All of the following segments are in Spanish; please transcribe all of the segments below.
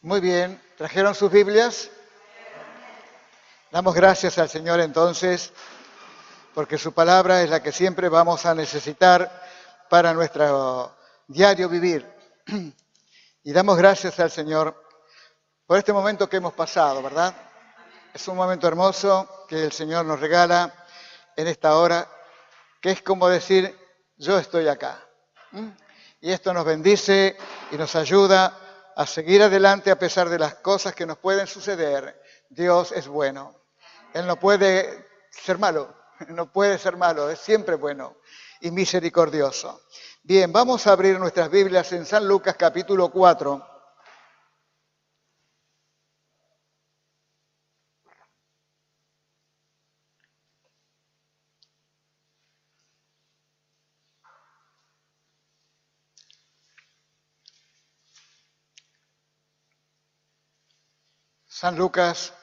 Muy bien, ¿trajeron sus Biblias? Damos gracias al Señor entonces, porque su palabra es la que siempre vamos a necesitar para nuestro diario vivir. Y damos gracias al Señor por este momento que hemos pasado, ¿verdad? Es un momento hermoso que el Señor nos regala en esta hora, que es como decir, yo estoy acá. Y esto nos bendice y nos ayuda a seguir adelante a pesar de las cosas que nos pueden suceder. Dios es bueno. Él no puede ser malo, es siempre bueno y misericordioso. Bien, vamos a abrir nuestras Biblias en San Lucas capítulo 4. San Lucas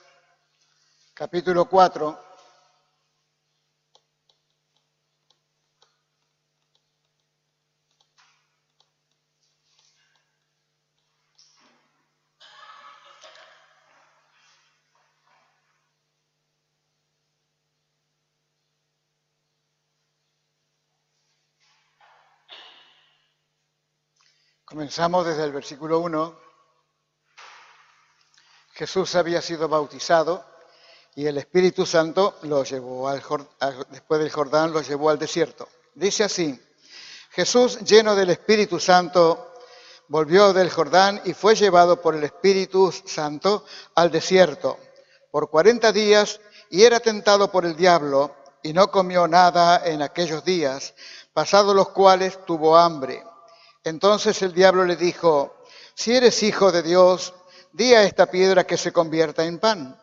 capítulo 4. Comenzamos desde el versículo 1. Jesús había sido bautizado y el Espíritu Santo lo llevó después del Jordán, lo llevó al desierto. Dice así: Jesús, lleno del Espíritu Santo, volvió del Jordán y fue llevado por el Espíritu Santo al desierto por 40 días y era tentado por el diablo y no comió nada en aquellos días, pasados los cuales tuvo hambre. Entonces el diablo le dijo: si eres hijo de Dios, di a esta piedra que se convierta en pan.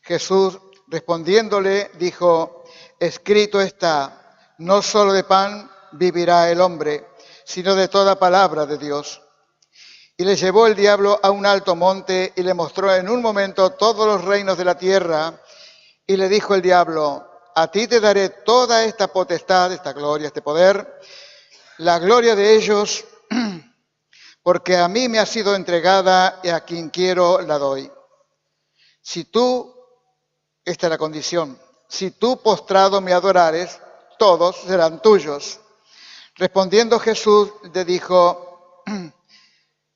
Jesús respondiéndole dijo: escrito está, no solo de pan vivirá el hombre, sino de toda palabra de Dios. Y le llevó el diablo a un alto monte y le mostró en un momento todos los reinos de la tierra. Y le dijo el diablo: a ti te daré toda esta potestad, esta gloria, este poder, la gloria de ellos, porque a mí me ha sido entregada y a quien quiero la doy. Si tú, esta es la condición, si tú postrado me adorares, todos serán tuyos. Respondiendo Jesús le dijo: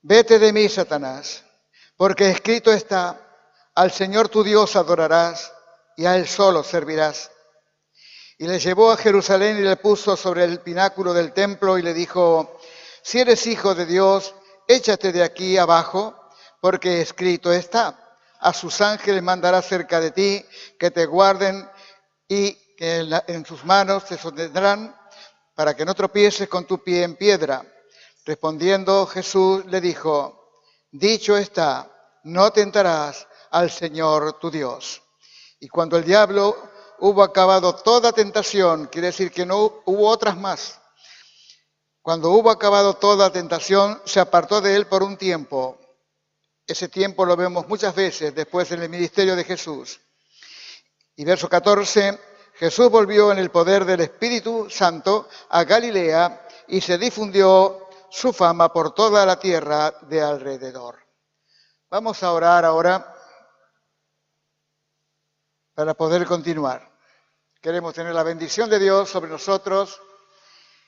vete de mí, Satanás, porque escrito está, al Señor tu Dios adorarás y a Él solo servirás. Y le llevó a Jerusalén y le puso sobre el pináculo del templo y le dijo: si eres hijo de Dios, échate de aquí abajo, porque escrito está, a sus ángeles mandará cerca de ti, que te guarden y que en sus manos te sostendrán, para que no tropieces con tu pie en piedra. Respondiendo Jesús le dijo: dicho está, no tentarás al Señor tu Dios. Y cuando el diablo hubo acabado toda tentación, quiere decir que no hubo otras más. Cuando hubo acabado toda tentación, se apartó de él por un tiempo. Ese tiempo lo vemos muchas veces después en el ministerio de Jesús. Y verso 14, Jesús volvió en el poder del Espíritu Santo a Galilea y se difundió su fama por toda la tierra de alrededor. Vamos a orar ahora para poder continuar. Queremos tener la bendición de Dios sobre nosotros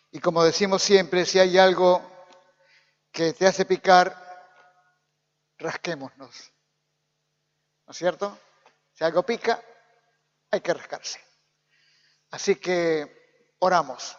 y, como decimos siempre, si hay algo que te hace picar, rasquémonos, ¿no es cierto? Si algo pica, hay que rascarse. Así que oramos.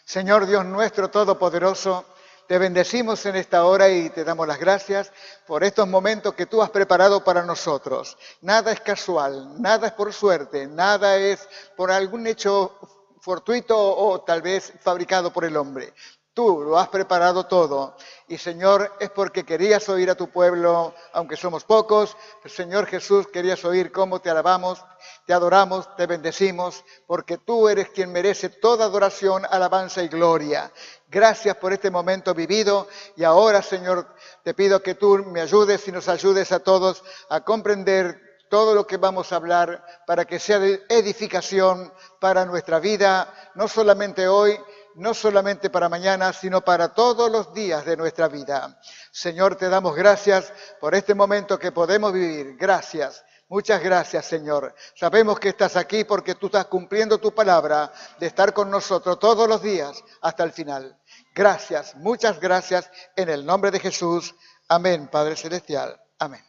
Señor Dios nuestro Todopoderoso, te bendecimos en esta hora y te damos las gracias por estos momentos que tú has preparado para nosotros. Nada es casual, nada es por suerte, nada es por algún hecho fortuito o tal vez fabricado por el hombre. Tú lo has preparado todo. Y Señor, es porque querías oír a tu pueblo, aunque somos pocos. Señor Jesús, querías oír cómo te alabamos, te adoramos, te bendecimos, porque tú eres quien merece toda adoración, alabanza y gloria. Gracias por este momento vivido. Y ahora, Señor, te pido que tú me ayudes y nos ayudes a todos a comprender todo lo que vamos a hablar para que sea de edificación para nuestra vida, no solamente hoy, no solamente para mañana, sino para todos los días de nuestra vida. Señor, te damos gracias por este momento que podemos vivir. Gracias. Muchas gracias, Señor. Sabemos que estás aquí porque tú estás cumpliendo tu palabra de estar con nosotros todos los días hasta el final. Gracias, muchas gracias, en el nombre de Jesús. Amén, Padre Celestial. Amén.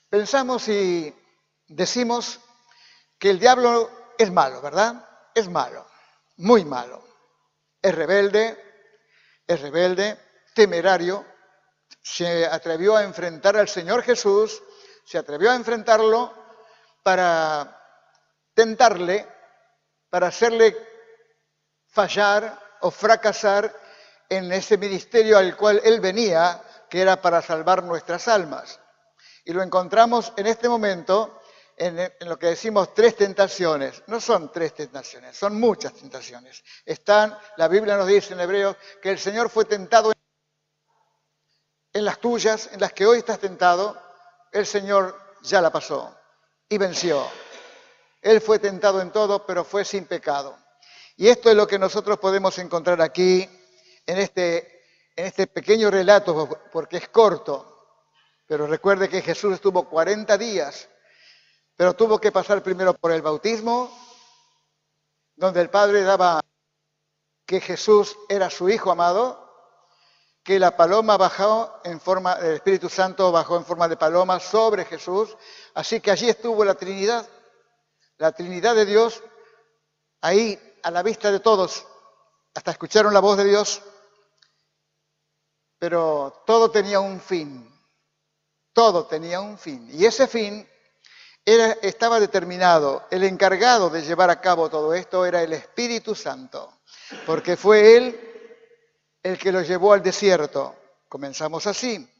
Pensamos y decimos que el diablo es malo, ¿verdad? Es malo, muy malo. Es rebelde, temerario. Se atrevió a enfrentar al Señor Jesús, se atrevió a enfrentarlo para tentarle, para hacerle fallar o fracasar en ese ministerio al cual él venía, que era para salvar nuestras almas. Y lo encontramos en este momento en lo que decimos 3 tentaciones. No son 3 tentaciones, son muchas tentaciones. La Biblia nos dice en Hebreos que el Señor fue tentado en las tuyas, en las que hoy estás tentado, el Señor ya la pasó y venció. Él fue tentado en todo, pero fue sin pecado. Y esto es lo que nosotros podemos encontrar aquí, en este pequeño relato, porque es corto. Pero recuerde que Jesús estuvo 40 días, pero tuvo que pasar primero por el bautismo, donde el Padre daba que Jesús era su Hijo amado, que la paloma bajó el Espíritu Santo bajó en forma de paloma sobre Jesús. Así que allí estuvo la Trinidad de Dios, ahí a la vista de todos. Hasta escucharon la voz de Dios. Pero todo tenía un fin. Todo tenía un fin. Y ese fin estaba determinado. El encargado de llevar a cabo todo esto era el Espíritu Santo. Porque fue Él el que lo llevó al desierto. Comenzamos así.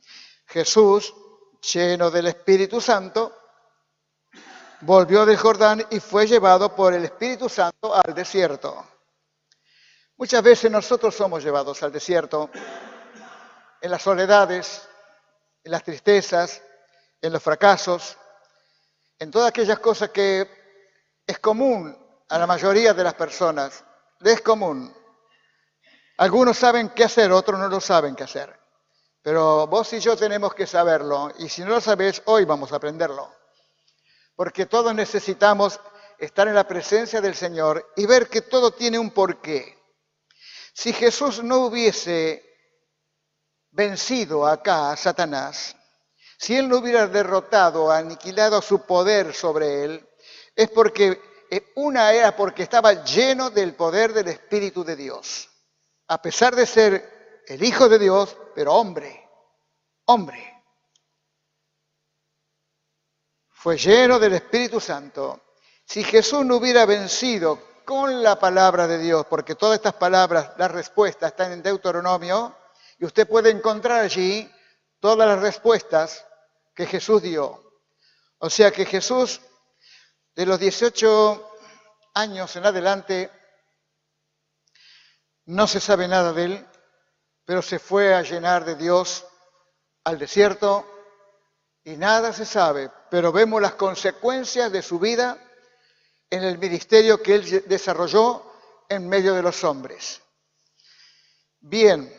Jesús, lleno del Espíritu Santo, volvió del Jordán y fue llevado por el Espíritu Santo al desierto. Muchas veces nosotros somos llevados al desierto, en las soledades, en las tristezas, en los fracasos, en todas aquellas cosas que es común a la mayoría de las personas. Es común. Algunos saben qué hacer, otros no lo saben qué hacer. Pero vos y yo tenemos que saberlo. Y si no lo sabés, hoy vamos a aprenderlo. Porque todos necesitamos estar en la presencia del Señor y ver que todo tiene un porqué. Si Jesús no hubiese vencido acá a Satanás, si Él no hubiera derrotado, aniquilado su poder sobre Él, es porque era porque estaba lleno del poder del Espíritu de Dios. A pesar de ser el Hijo de Dios, pero hombre. Fue lleno del Espíritu Santo. Si Jesús no hubiera vencido con la palabra de Dios, porque todas estas palabras, las respuestas están en Deuteronomio, y usted puede encontrar allí todas las respuestas que Jesús dio. O sea que Jesús, de los 18 años en adelante, no se sabe nada de él, pero se fue a llenar de Dios al desierto y nada se sabe, pero vemos las consecuencias de su vida en el ministerio que él desarrolló en medio de los hombres. Bien,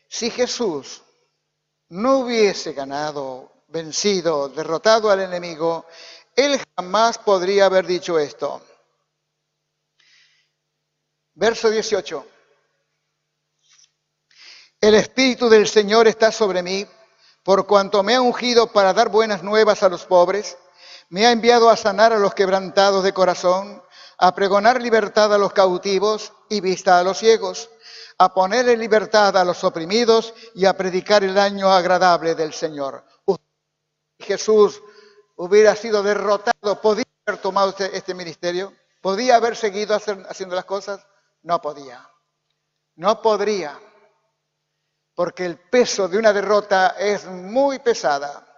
si Jesús no hubiese ganado, vencido, derrotado al enemigo, él jamás podría haber dicho esto. Verso 18. El Espíritu del Señor está sobre mí, por cuanto me ha ungido para dar buenas nuevas a los pobres, me ha enviado a sanar a los quebrantados de corazón, a pregonar libertad a los cautivos y vista a los ciegos, a poner en libertad a los oprimidos y a predicar el año agradable del Señor. Jesús hubiera sido derrotado, ¿podía haber tomado este ministerio? ¿Podía haber seguido haciendo las cosas? No podía. No podría. Porque el peso de una derrota es muy pesada.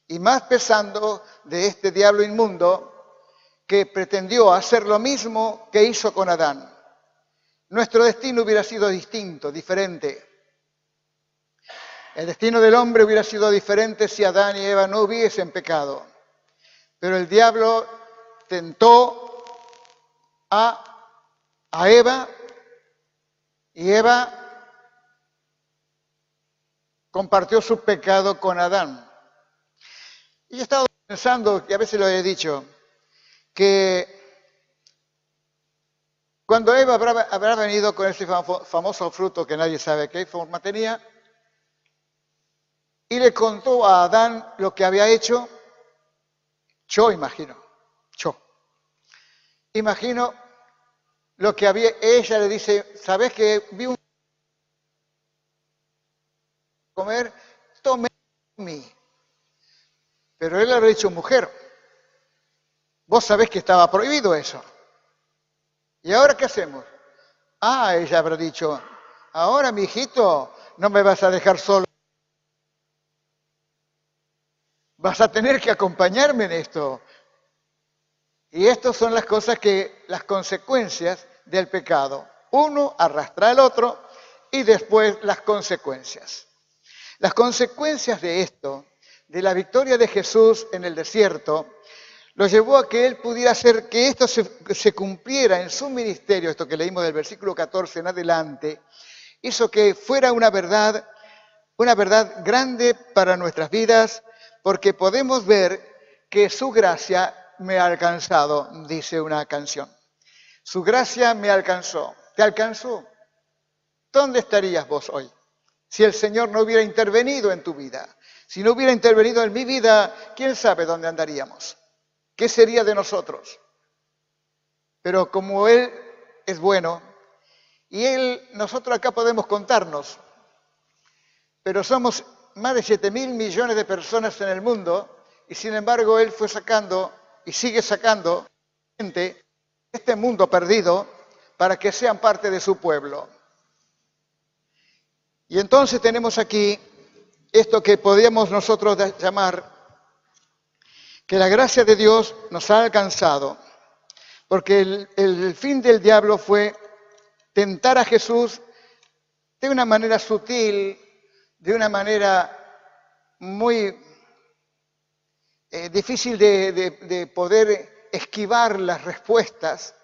Y más pesando de este diablo inmundo que pretendió hacer lo mismo que hizo con Adán. Nuestro destino hubiera sido distinto, diferente. El destino del hombre hubiera sido diferente si Adán y Eva no hubiesen pecado. Pero el diablo tentó a a Eva y Eva compartió su pecado con Adán. Y he estado pensando, y a veces lo he dicho, que cuando Eva habrá venido con ese famoso fruto que nadie sabe qué forma tenía, y le contó a Adán lo que había hecho, yo imagino lo que había, ella le dice, ¿sabes que vi un comer? Tomé mí. Pero él habrá dicho mujer. Vos sabés que estaba prohibido eso. ¿Y ahora qué hacemos? Ella habrá dicho, ahora mi hijito, no me vas a dejar solo. Vas a tener que acompañarme en esto. Y estas son las cosas las consecuencias del pecado. Uno arrastra al otro y después las consecuencias. Las consecuencias de esto, de la victoria de Jesús en el desierto, lo llevó a que Él pudiera hacer que esto se cumpliera en su ministerio, esto que leímos del versículo 14 en adelante, hizo que fuera una verdad grande para nuestras vidas, porque podemos ver que su gracia me ha alcanzado, dice una canción. Su gracia me alcanzó. ¿Te alcanzó? ¿Dónde estarías vos hoy? Si el Señor no hubiera intervenido en tu vida, si no hubiera intervenido en mi vida, ¿quién sabe dónde andaríamos? ¿Qué sería de nosotros? Pero como Él es bueno, y nosotros acá podemos contarnos, pero somos más de 7.000 millones de personas en el mundo, y sin embargo Él fue sacando y sigue sacando gente de este mundo perdido para que sean parte de su pueblo. Y entonces tenemos aquí esto que podríamos nosotros llamar que la gracia de Dios nos ha alcanzado, porque el fin del diablo fue tentar a Jesús de una manera sutil, de una manera muy difícil de poder esquivar las respuestas,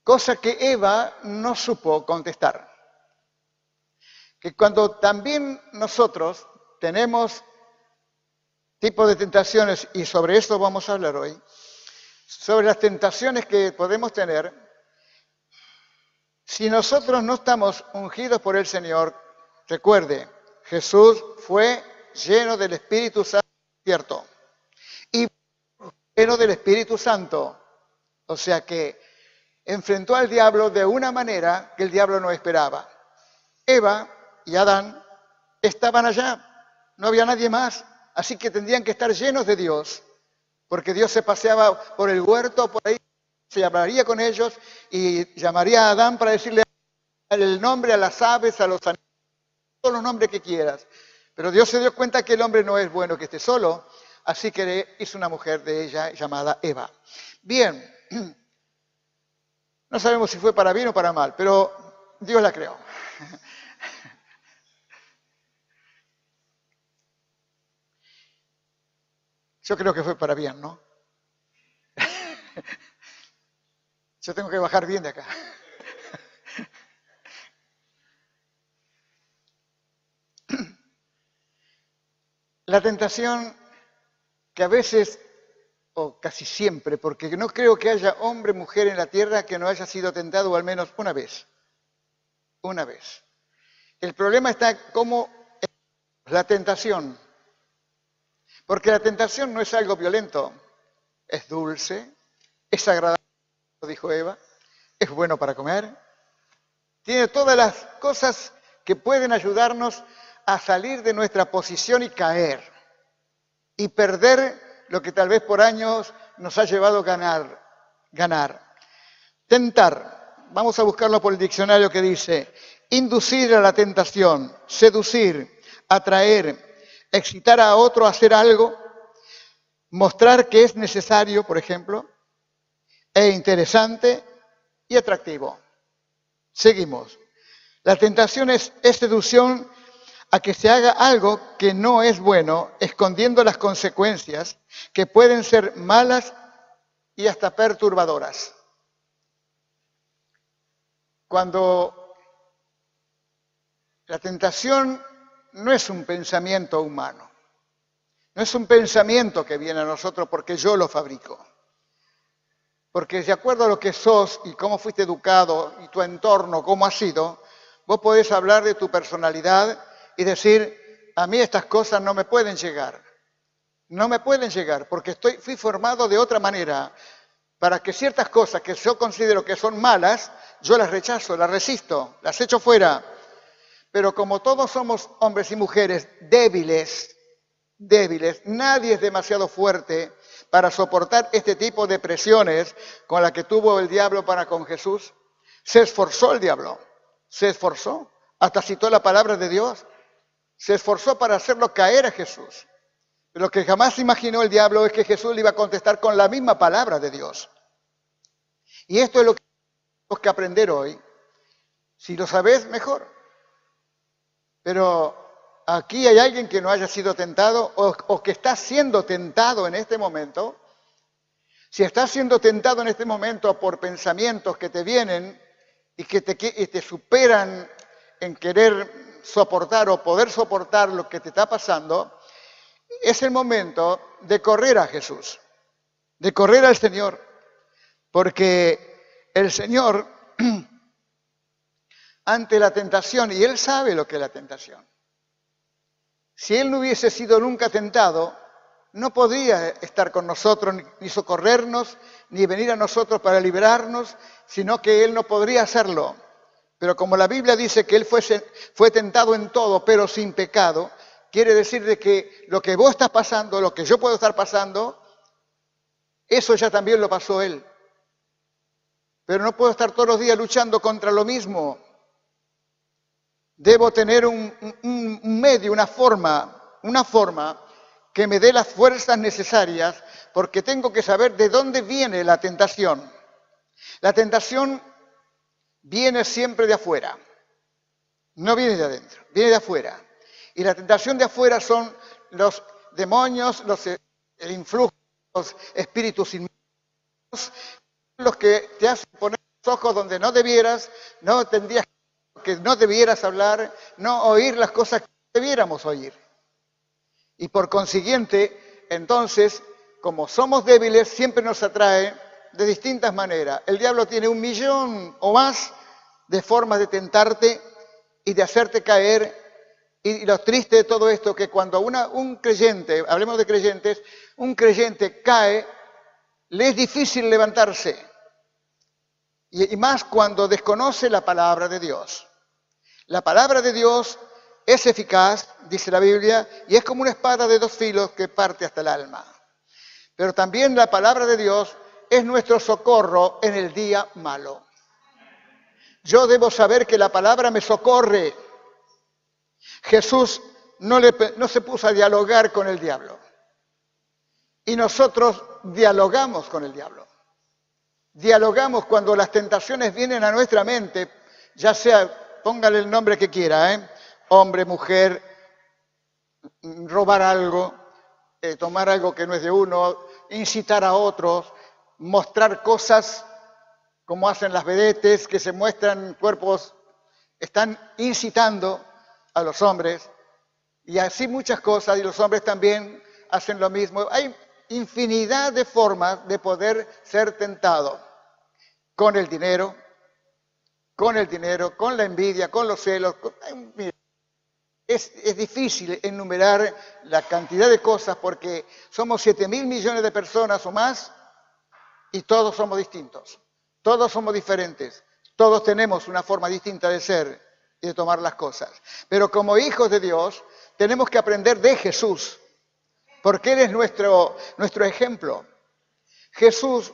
cosa que Eva no supo contestar. Que cuando también nosotros tenemos tipo de tentaciones, y sobre eso vamos a hablar hoy, sobre las tentaciones que podemos tener, si nosotros no estamos ungidos por el Señor, recuerde, Jesús fue lleno del Espíritu Santo, cierto, y lleno del Espíritu Santo, o sea que enfrentó al diablo de una manera que el diablo no esperaba. Eva y Adán estaban allá, no había nadie más, así que tendrían que estar llenos de Dios, porque Dios se paseaba por el huerto, por ahí, se hablaría con ellos y llamaría a Adán para decirle el nombre a las aves, a los animales, todos los nombres que quieras. Pero Dios se dio cuenta que el hombre no es bueno que esté solo, así que le hizo una mujer de ella llamada Eva. Bien, no sabemos si fue para bien o para mal, pero Dios la creó. Yo creo que fue para bien, ¿no? Yo tengo que bajar bien de acá. La tentación que a veces, o casi siempre, porque no creo que haya hombre o mujer en la tierra que no haya sido tentado al menos una vez. Una vez. El problema está como la tentación. Porque la tentación no es algo violento, es dulce, es agradable, dijo Eva, es bueno para comer, tiene todas las cosas que pueden ayudarnos a salir de nuestra posición y caer, y perder lo que tal vez por años nos ha llevado a ganar. Tentar, vamos a buscarlo por el diccionario que dice, inducir a la tentación, seducir, atraer, excitar a otro a hacer algo, mostrar que es necesario, por ejemplo, e interesante y atractivo. Seguimos. La tentación es seducción a que se haga algo que no es bueno, escondiendo las consecuencias que pueden ser malas y hasta perturbadoras. cuando la tentación no es un pensamiento humano, no es un pensamiento que viene a nosotros porque yo lo fabrico. Porque de acuerdo a lo que sos y cómo fuiste educado y tu entorno, cómo has sido, vos podés hablar de tu personalidad y decir, a mí estas cosas no me pueden llegar. No me pueden llegar porque fui formado de otra manera. Para que ciertas cosas que yo considero que son malas, yo las rechazo, las resisto, las echo fuera. Pero como todos somos hombres y mujeres débiles, nadie es demasiado fuerte para soportar este tipo de presiones con la que tuvo el diablo para con Jesús. Se esforzó el diablo, se esforzó, hasta citó la palabra de Dios, se esforzó para hacerlo caer a Jesús. Pero lo que jamás imaginó el diablo es que Jesús le iba a contestar con la misma palabra de Dios. Y esto es lo que tenemos que aprender hoy. Si lo sabes, mejor. Pero aquí hay alguien que no haya sido tentado o que está siendo tentado en este momento. Si estás siendo tentado en este momento por pensamientos que te vienen y que te superan en querer soportar o poder soportar lo que te está pasando, es el momento de correr a Jesús, de correr al Señor, porque el Señor, ante la tentación, y Él sabe lo que es la tentación, si Él no hubiese sido nunca tentado, no podría estar con nosotros, ni socorrernos, ni venir a nosotros para librarnos, sino que Él no podría hacerlo. Pero como la Biblia dice que Él fue tentado en todo, pero sin pecado, quiere decir de que lo que vos estás pasando, lo que yo puedo estar pasando, eso ya también lo pasó Él. Pero no puedo estar todos los días luchando contra lo mismo. Debo tener un medio, una forma que me dé las fuerzas necesarias, porque tengo que saber de dónde viene la tentación. La tentación viene siempre de afuera, no viene de adentro, viene de afuera. Y la tentación de afuera son los demonios, el influjo, los espíritus inmundos, los que te hacen poner los ojos donde no debieras, que no debieras hablar, no oír las cosas que debiéramos oír. Y por consiguiente, entonces, como somos débiles, siempre nos atrae de distintas maneras. El diablo tiene 1 millón o más de formas de tentarte y de hacerte caer. Y lo triste de todo esto, que cuando un creyente, hablemos de creyentes, un creyente cae, le es difícil levantarse. Y más cuando desconoce la palabra de Dios. La palabra de Dios es eficaz, dice la Biblia, y es como una espada de 2 filos que parte hasta el alma. Pero también la palabra de Dios es nuestro socorro en el día malo. Yo debo saber que la palabra me socorre. Jesús no se puso a dialogar con el diablo. Y nosotros dialogamos con el diablo. Dialogamos cuando las tentaciones vienen a nuestra mente, ya sea, póngale el nombre que quiera, hombre, mujer, robar algo, tomar algo que no es de uno, incitar a otros, mostrar cosas como hacen las vedetes, que se muestran cuerpos, están incitando a los hombres, y así muchas cosas, y los hombres también hacen lo mismo. Hay infinidad de formas de poder ser tentado, con el dinero, con la envidia, con los celos. Es difícil enumerar la cantidad de cosas porque somos 7.000 millones de personas o más y todos somos distintos, todos somos diferentes, todos tenemos una forma distinta de ser y de tomar las cosas. Pero como hijos de Dios tenemos que aprender de Jesús, porque Él es nuestro ejemplo. Jesús,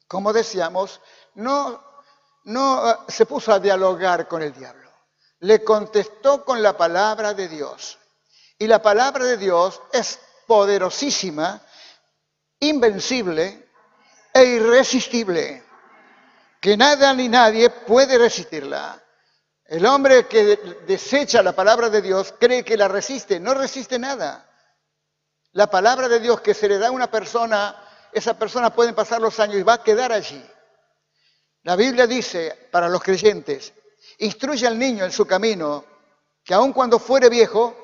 como decíamos, no se puso a dialogar con el diablo. Le contestó con la palabra de Dios. Y la palabra de Dios es poderosísima, invencible e irresistible, que nada ni nadie puede resistirla. El hombre que desecha la palabra de Dios cree que la resiste, no resiste nada. La palabra de Dios que se le da a una persona, esa persona puede pasar los años y va a quedar allí. La Biblia dice para los creyentes, instruye al niño en su camino, que aun cuando fuere viejo,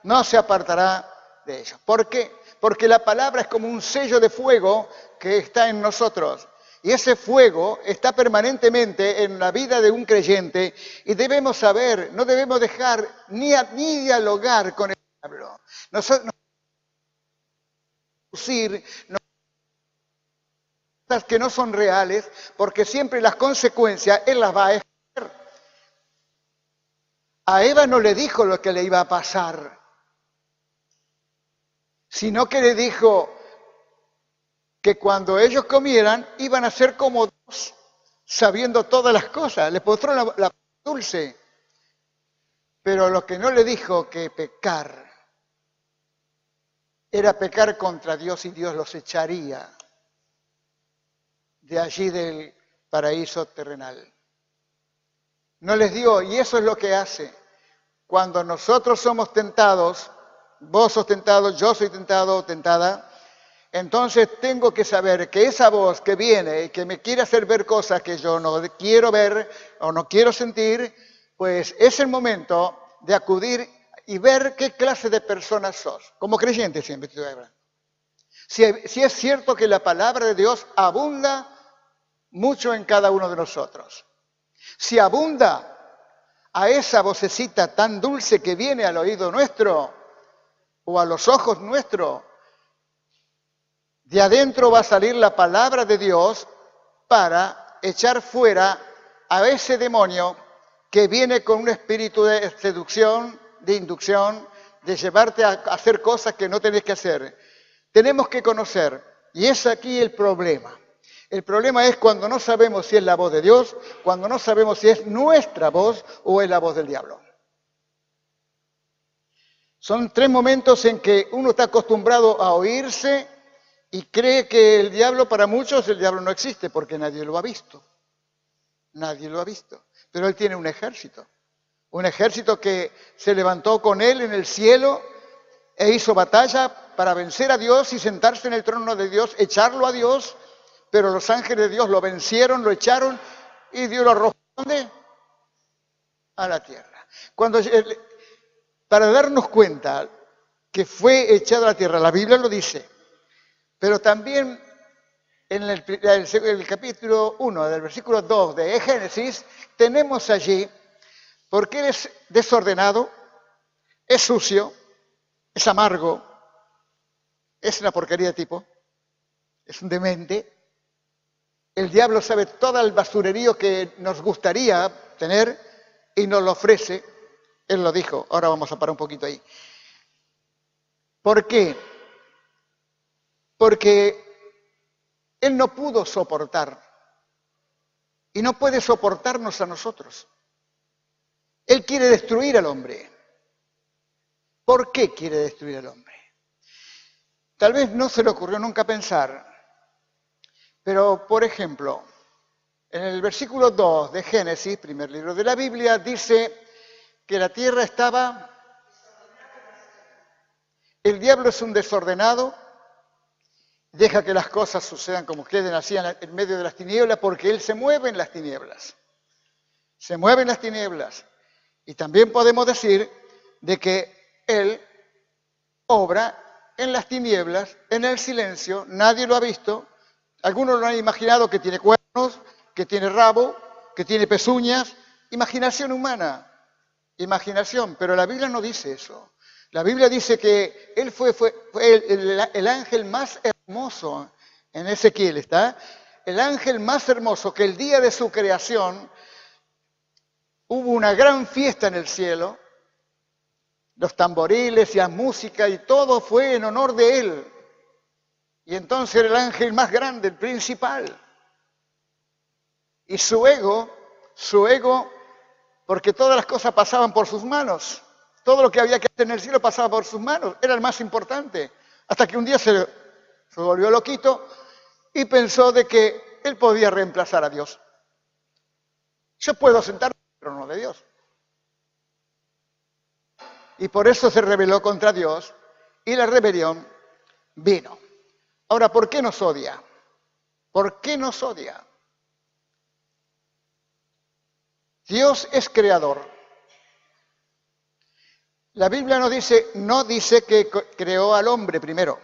no se apartará de ellos. ¿Por qué? Porque la palabra es como un sello de fuego que está en nosotros. Y ese fuego está permanentemente en la vida de un creyente y debemos saber, no debemos dejar ni dialogar con el diablo. Nosotros no cosas que no son reales, porque siempre las consecuencias él las va a ejercer. A Eva no le dijo lo que le iba a pasar, sino que le dijo que cuando ellos comieran iban a ser como Dios, sabiendo todas las cosas. Le mostró la dulce, pero lo que no le dijo que pecar era pecar contra Dios y Dios los echaría de allí del paraíso terrenal. No les dio, y eso es lo que hace. Cuando nosotros somos tentados, vos sos tentado, yo soy tentado o tentada, entonces tengo que saber que esa voz que viene y que me quiere hacer ver cosas que yo no quiero ver o no quiero sentir, pues es el momento de acudir y ver qué clase de personas sos. Como creyente siempre estoy hablando. Si es cierto que la palabra de Dios abunda mucho en cada uno de nosotros. Si abunda a esa vocecita tan dulce que viene al oído nuestro o a los ojos nuestros, de adentro va a salir la palabra de Dios para echar fuera a ese demonio que viene con un espíritu de seducción, de inducción, de llevarte a hacer cosas que no tenés que hacer. Tenemos que conocer, y es aquí el problema. El problema es cuando no sabemos si es la voz de Dios, cuando no sabemos si es nuestra voz o es la voz del diablo. Son 3 momentos en que uno está acostumbrado a oírse y cree que el diablo, para muchos, el diablo no existe porque nadie lo ha visto. Nadie lo ha visto. Pero él tiene un ejército que se levantó con él en el cielo e hizo batalla para vencer a Dios y sentarse en el trono de Dios, echarlo a Dios, pero los ángeles de Dios lo vencieron, lo echaron y Dios lo arrojó ¿dónde? A la tierra. Para darnos cuenta que fue echado a la tierra, la Biblia lo dice, pero también en el capítulo 1 del versículo 2 de Génesis tenemos allí, porque él es desordenado, es sucio, es amargo, es una porquería de tipo, es un demente. El diablo sabe todo el basurerío que nos gustaría tener y nos lo ofrece. Él lo dijo, ahora vamos a parar un poquito ahí. ¿Por qué? Porque él no pudo soportar y no puede soportarnos a nosotros. Él quiere destruir al hombre. ¿Por qué quiere destruir al hombre? Tal vez no se le ocurrió nunca pensar, pero por ejemplo, en el versículo 2 de Génesis, primer libro de la Biblia, dice que la tierra estaba... El diablo es un desordenado, deja que las cosas sucedan como queden así en medio de las tinieblas, porque él se mueve en las tinieblas. Se mueve en las tinieblas. Y también podemos decir de que él obra en las tinieblas, en el silencio, nadie lo ha visto. Algunos lo han imaginado que tiene cuernos, que tiene rabo, que tiene pezuñas. Imaginación humana, imaginación, pero la Biblia no dice eso. La Biblia dice que él fue el ángel más hermoso, en Ezequiel está, el ángel más hermoso que el día de su creación hubo una gran fiesta en el cielo, los tamboriles y la música y todo fue en honor de él. Y entonces era el ángel más grande, el principal. Y su ego, porque todas las cosas pasaban por sus manos. Todo lo que había que hacer en el cielo pasaba por sus manos. Era el más importante. Hasta que un día se volvió loquito y pensó de que él podía reemplazar a Dios. Yo puedo sentarme en el trono de Dios. Y por eso se rebeló contra Dios y la rebelión vino. Ahora, ¿por qué nos odia? ¿Por qué nos odia? Dios es creador. La Biblia no dice que creó al hombre primero.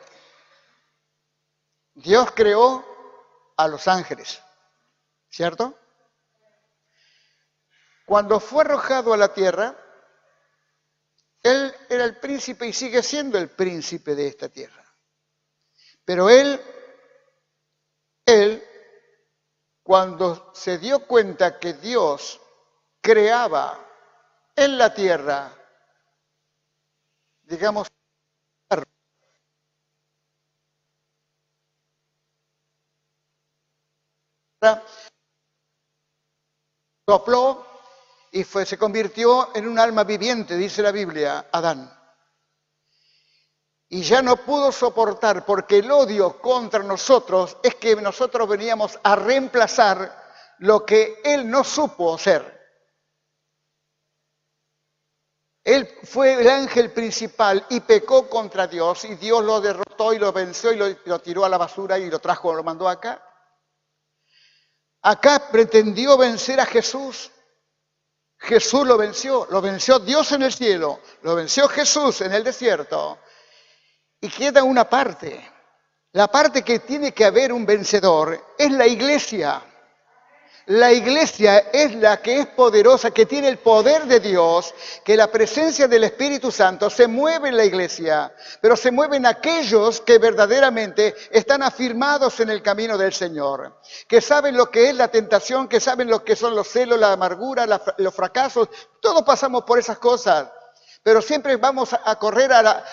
Dios creó a los ángeles, ¿cierto? Cuando fue arrojado a la tierra, él era el príncipe y sigue siendo el príncipe de esta tierra. Pero él, cuando se dio cuenta que Dios creaba en la tierra, digamos, sopló y se convirtió en un alma viviente, dice la Biblia, Adán. Y ya no pudo soportar, porque el odio contra nosotros es que nosotros veníamos a reemplazar lo que él no supo ser. Él fue el ángel principal y pecó contra Dios, y Dios lo derrotó y lo venció y lo tiró a la basura y lo trajo, lo mandó acá. Acá pretendió vencer a Jesús. Jesús lo venció Dios en el cielo, lo venció Jesús en el desierto. Y queda una parte. La parte que tiene que haber un vencedor es la iglesia. La iglesia es la que es poderosa, que tiene el poder de Dios, que la presencia del Espíritu Santo se mueve en la iglesia, pero se mueven aquellos que verdaderamente están afirmados en el camino del Señor, que saben lo que es la tentación, que saben lo que son los celos, la amargura, los fracasos. Todos pasamos por esas cosas, pero siempre vamos a correr a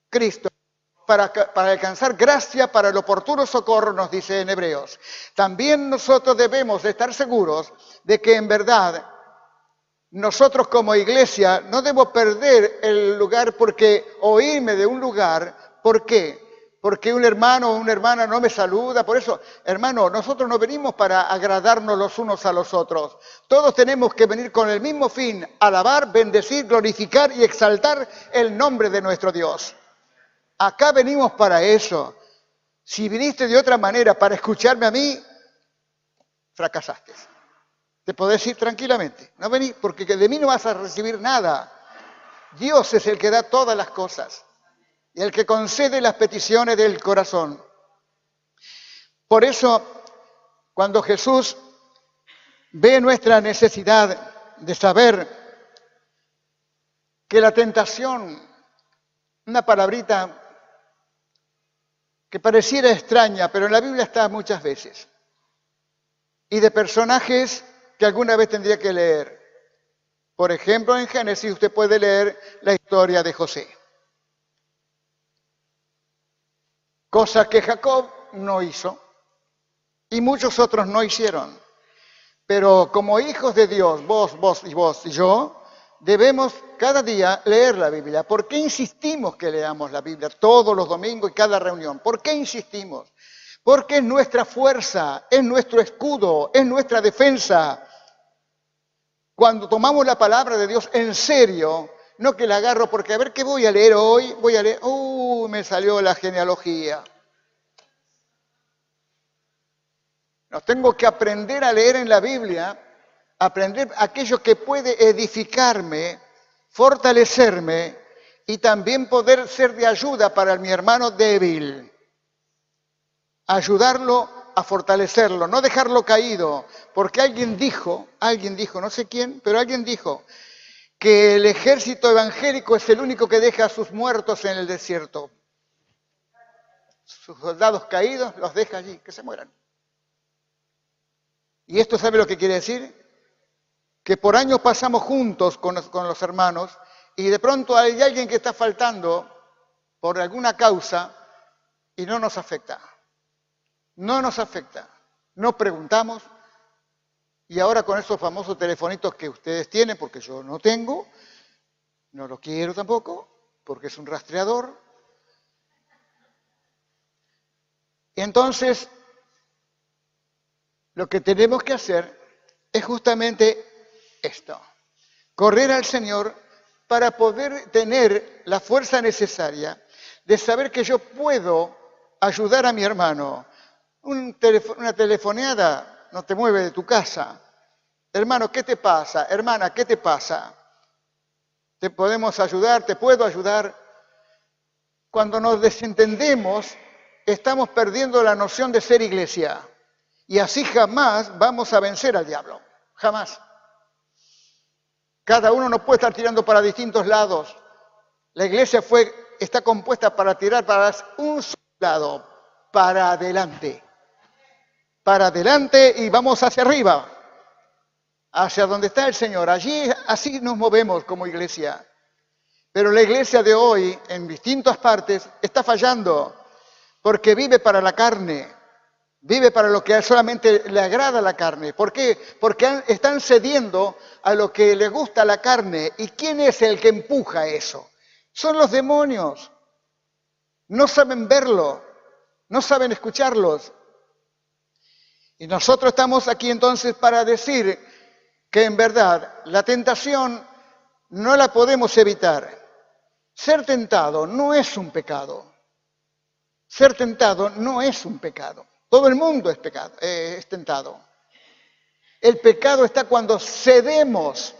Cristo para alcanzar gracia para el oportuno socorro, nos dice en Hebreos. También nosotros debemos de estar seguros de que en verdad nosotros como iglesia no debemos perder el lugar o irme de un lugar. ¿Por qué? Porque un hermano o una hermana no me saluda. Por eso, hermano, nosotros no venimos para agradarnos los unos a los otros. Todos tenemos que venir con el mismo fin: alabar, bendecir, glorificar y exaltar el nombre de nuestro Dios. Acá venimos para eso. Si viniste de otra manera para escucharme a mí, fracasaste. Te podés ir tranquilamente. No venís porque de mí no vas a recibir nada. Dios es el que da todas las cosas y el que concede las peticiones del corazón. Por eso, cuando Jesús ve nuestra necesidad de saber que la tentación, una palabrita que pareciera extraña, pero en la Biblia está muchas veces, y de personajes que alguna vez tendría que leer. Por ejemplo, en Génesis usted puede leer la historia de José, cosa que Jacob no hizo y muchos otros no hicieron. Pero como hijos de Dios, vos y yo, debemos cada día leer la Biblia. ¿Por qué insistimos que leamos la Biblia todos los domingos y cada reunión? ¿Por qué insistimos? Porque es nuestra fuerza, es nuestro escudo, es nuestra defensa. Cuando tomamos la palabra de Dios en serio, no que la agarro porque a ver qué voy a leer hoy, me salió la genealogía. No, tengo que aprender a leer en la Biblia, aprender aquello que puede edificarme, fortalecerme y también poder ser de ayuda para mi hermano débil. Ayudarlo a fortalecerlo, no dejarlo caído, porque alguien dijo, no sé quién, pero alguien dijo que el ejército evangélico es el único que deja a sus muertos en el desierto. Sus soldados caídos los deja allí, que se mueran. ¿Y esto sabe lo que quiere decir? Que por años pasamos juntos con los hermanos y de pronto hay alguien que está faltando por alguna causa y no nos afecta. No nos afecta. No preguntamos. Y ahora con esos famosos telefonitos que ustedes tienen, porque yo no tengo, no lo quiero tampoco, porque es un rastreador. Y entonces, lo que tenemos que hacer es justamente esto: correr al Señor para poder tener la fuerza necesaria de saber que yo puedo ayudar a mi hermano, Una telefoneada no te mueve de tu casa. Hermano, ¿qué te pasa? Hermana, ¿qué te pasa? ¿Te podemos ayudar? ¿Te puedo ayudar? Cuando nos desentendemos, estamos perdiendo la noción de ser iglesia. Y así jamás vamos a vencer al diablo. Jamás. Cada uno no puede estar tirando para distintos lados. La iglesia está compuesta para tirar para un solo lado, para adelante. Para adelante y vamos hacia arriba, hacia donde está el Señor. Allí, así nos movemos como iglesia. Pero la iglesia de hoy, en distintas partes, está fallando porque vive para la carne, vive para lo que solamente le agrada a la carne. ¿Por qué? Porque están cediendo a lo que le gusta a la carne. ¿Y quién es el que empuja eso? Son los demonios. No saben verlo, no saben escucharlos. Y nosotros estamos aquí entonces para decir que en verdad la tentación no la podemos evitar. Ser tentado no es un pecado. Ser tentado no es un pecado. Todo el mundo es tentado. El pecado está cuando cedemos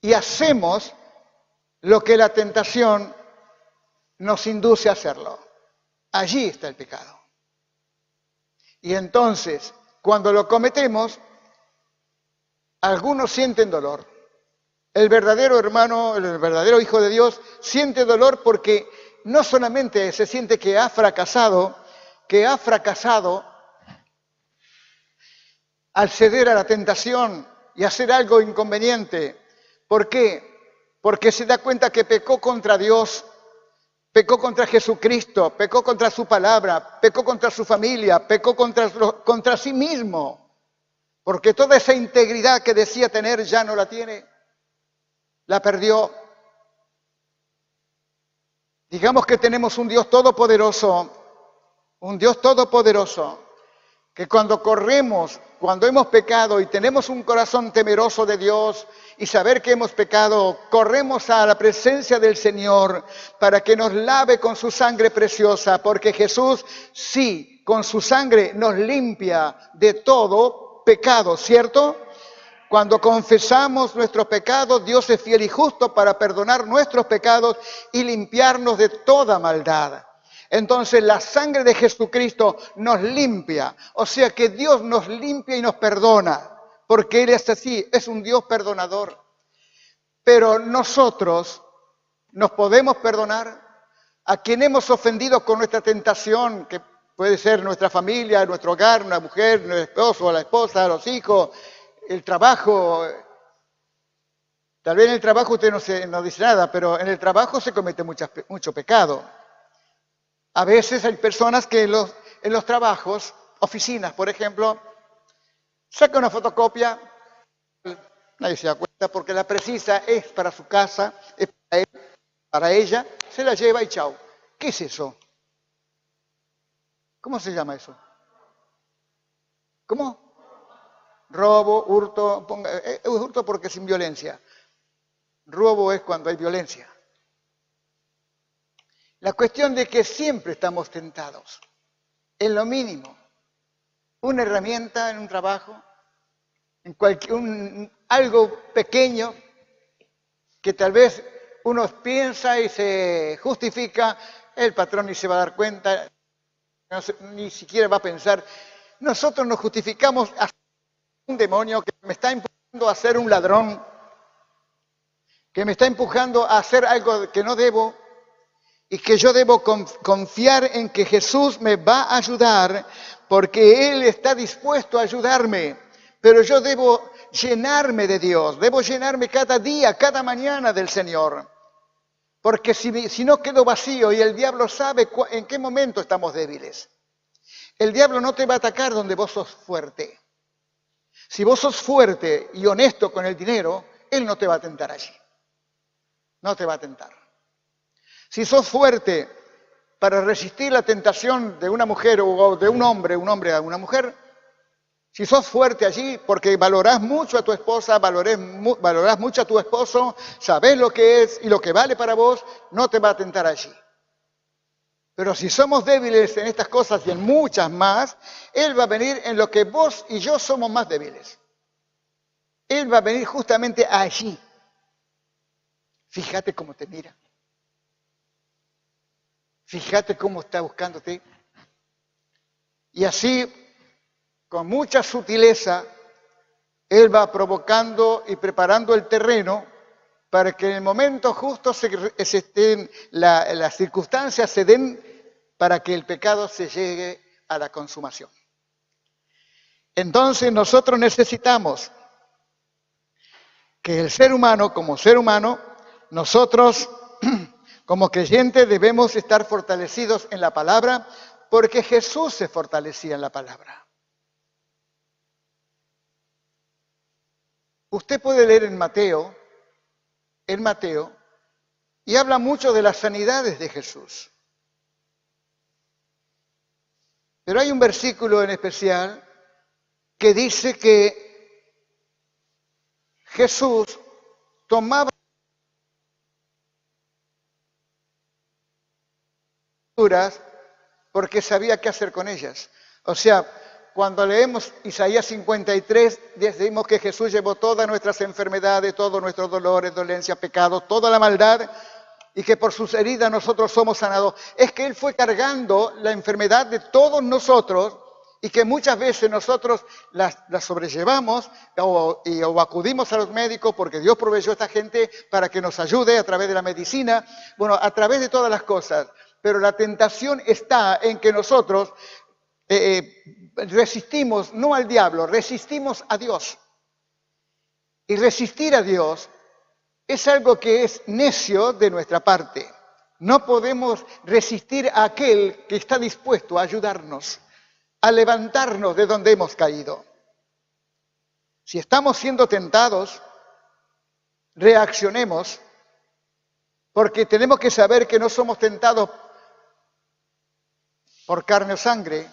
y hacemos lo que la tentación nos induce a hacerlo. Allí está el pecado. Y entonces, cuando lo cometemos, algunos sienten dolor. El verdadero hermano, el verdadero hijo de Dios, siente dolor porque no solamente se siente que ha fracasado al ceder a la tentación y hacer algo inconveniente. ¿Por qué? Porque se da cuenta que pecó contra Dios, pecó contra Jesucristo, pecó contra su palabra, pecó contra su familia, pecó contra sí mismo. Porque toda esa integridad que decía tener ya no la tiene, la perdió. Digamos que tenemos un Dios todopoderoso, que cuando corremos, cuando hemos pecado y tenemos un corazón temeroso de Dios y saber que hemos pecado, corremos a la presencia del Señor para que nos lave con su sangre preciosa, porque Jesús sí, con su sangre nos limpia de todo pecado, ¿cierto? Cuando confesamos nuestros pecados, Dios es fiel y justo para perdonar nuestros pecados y limpiarnos de toda maldad. Entonces la sangre de Jesucristo nos limpia, o sea que Dios nos limpia y nos perdona, porque Él es así, es un Dios perdonador. Pero nosotros nos podemos perdonar a quien hemos ofendido con nuestra tentación, que puede ser nuestra familia, nuestro hogar, una mujer, nuestro esposo, la esposa, los hijos, el trabajo. Tal vez en el trabajo usted no dice nada, pero en el trabajo se comete mucho pecado. A veces hay personas que en los trabajos, oficinas, por ejemplo, saca una fotocopia, nadie se da cuenta porque la precisa es para su casa, es para él, para ella, se la lleva y chau. ¿Qué es eso? ¿Cómo se llama eso? ¿Cómo? Robo, hurto, hurto porque sin violencia. Robo es cuando hay violencia. La cuestión de que siempre estamos tentados, en lo mínimo, una herramienta en un trabajo, en algo pequeño que tal vez uno piensa y se justifica, el patrón ni se va a dar cuenta, ni siquiera va a pensar. Nosotros nos justificamos a un demonio que me está empujando a ser un ladrón, que me está empujando a hacer algo que no debo, y que yo debo confiar en que Jesús me va a ayudar porque Él está dispuesto a ayudarme. Pero yo debo llenarme de Dios, debo llenarme cada día, cada mañana del Señor. Porque si no quedo vacío y el diablo sabe en qué momento estamos débiles. El diablo no te va a atacar donde vos sos fuerte. Si vos sos fuerte y honesto con el dinero, Él no te va a tentar allí. No te va a tentar. Si sos fuerte para resistir la tentación de una mujer o de un hombre a una mujer, si sos fuerte allí porque valorás mucho a tu esposa, valorás mucho a tu esposo, sabés lo que es y lo que vale para vos, no te va a tentar allí. Pero si somos débiles en estas cosas y en muchas más, Él va a venir en lo que vos y yo somos más débiles. Él va a venir justamente allí. Fíjate cómo te mira. Fíjate cómo está buscándote. Y así, con mucha sutileza, Él va provocando y preparando el terreno para que en el momento justo las circunstancias se den para que el pecado se llegue a la consumación. Entonces nosotros necesitamos que el ser humano, nosotros como creyentes debemos estar fortalecidos en la palabra, porque Jesús se fortalecía en la palabra. Usted puede leer en Mateo, y habla mucho de las sanidades de Jesús. Pero hay un versículo en especial que dice que Jesús tomaba porque sabía qué hacer con ellas. O sea, cuando leemos Isaías 53, decimos que Jesús llevó todas nuestras enfermedades, todos nuestros dolores, dolencias, pecados, toda la maldad, y que por sus heridas nosotros somos sanados. Es que Él fue cargando la enfermedad de todos nosotros y que muchas veces nosotros las sobrellevamos o acudimos a los médicos porque Dios proveyó a esta gente para que nos ayude a través de la medicina, bueno, a través de todas las cosas. Pero la tentación está en que nosotros resistimos, no al diablo, resistimos a Dios. Y resistir a Dios es algo que es necio de nuestra parte. No podemos resistir a aquel que está dispuesto a ayudarnos, a levantarnos de donde hemos caído. Si estamos siendo tentados, reaccionemos, porque tenemos que saber que no somos tentados por carne o sangre,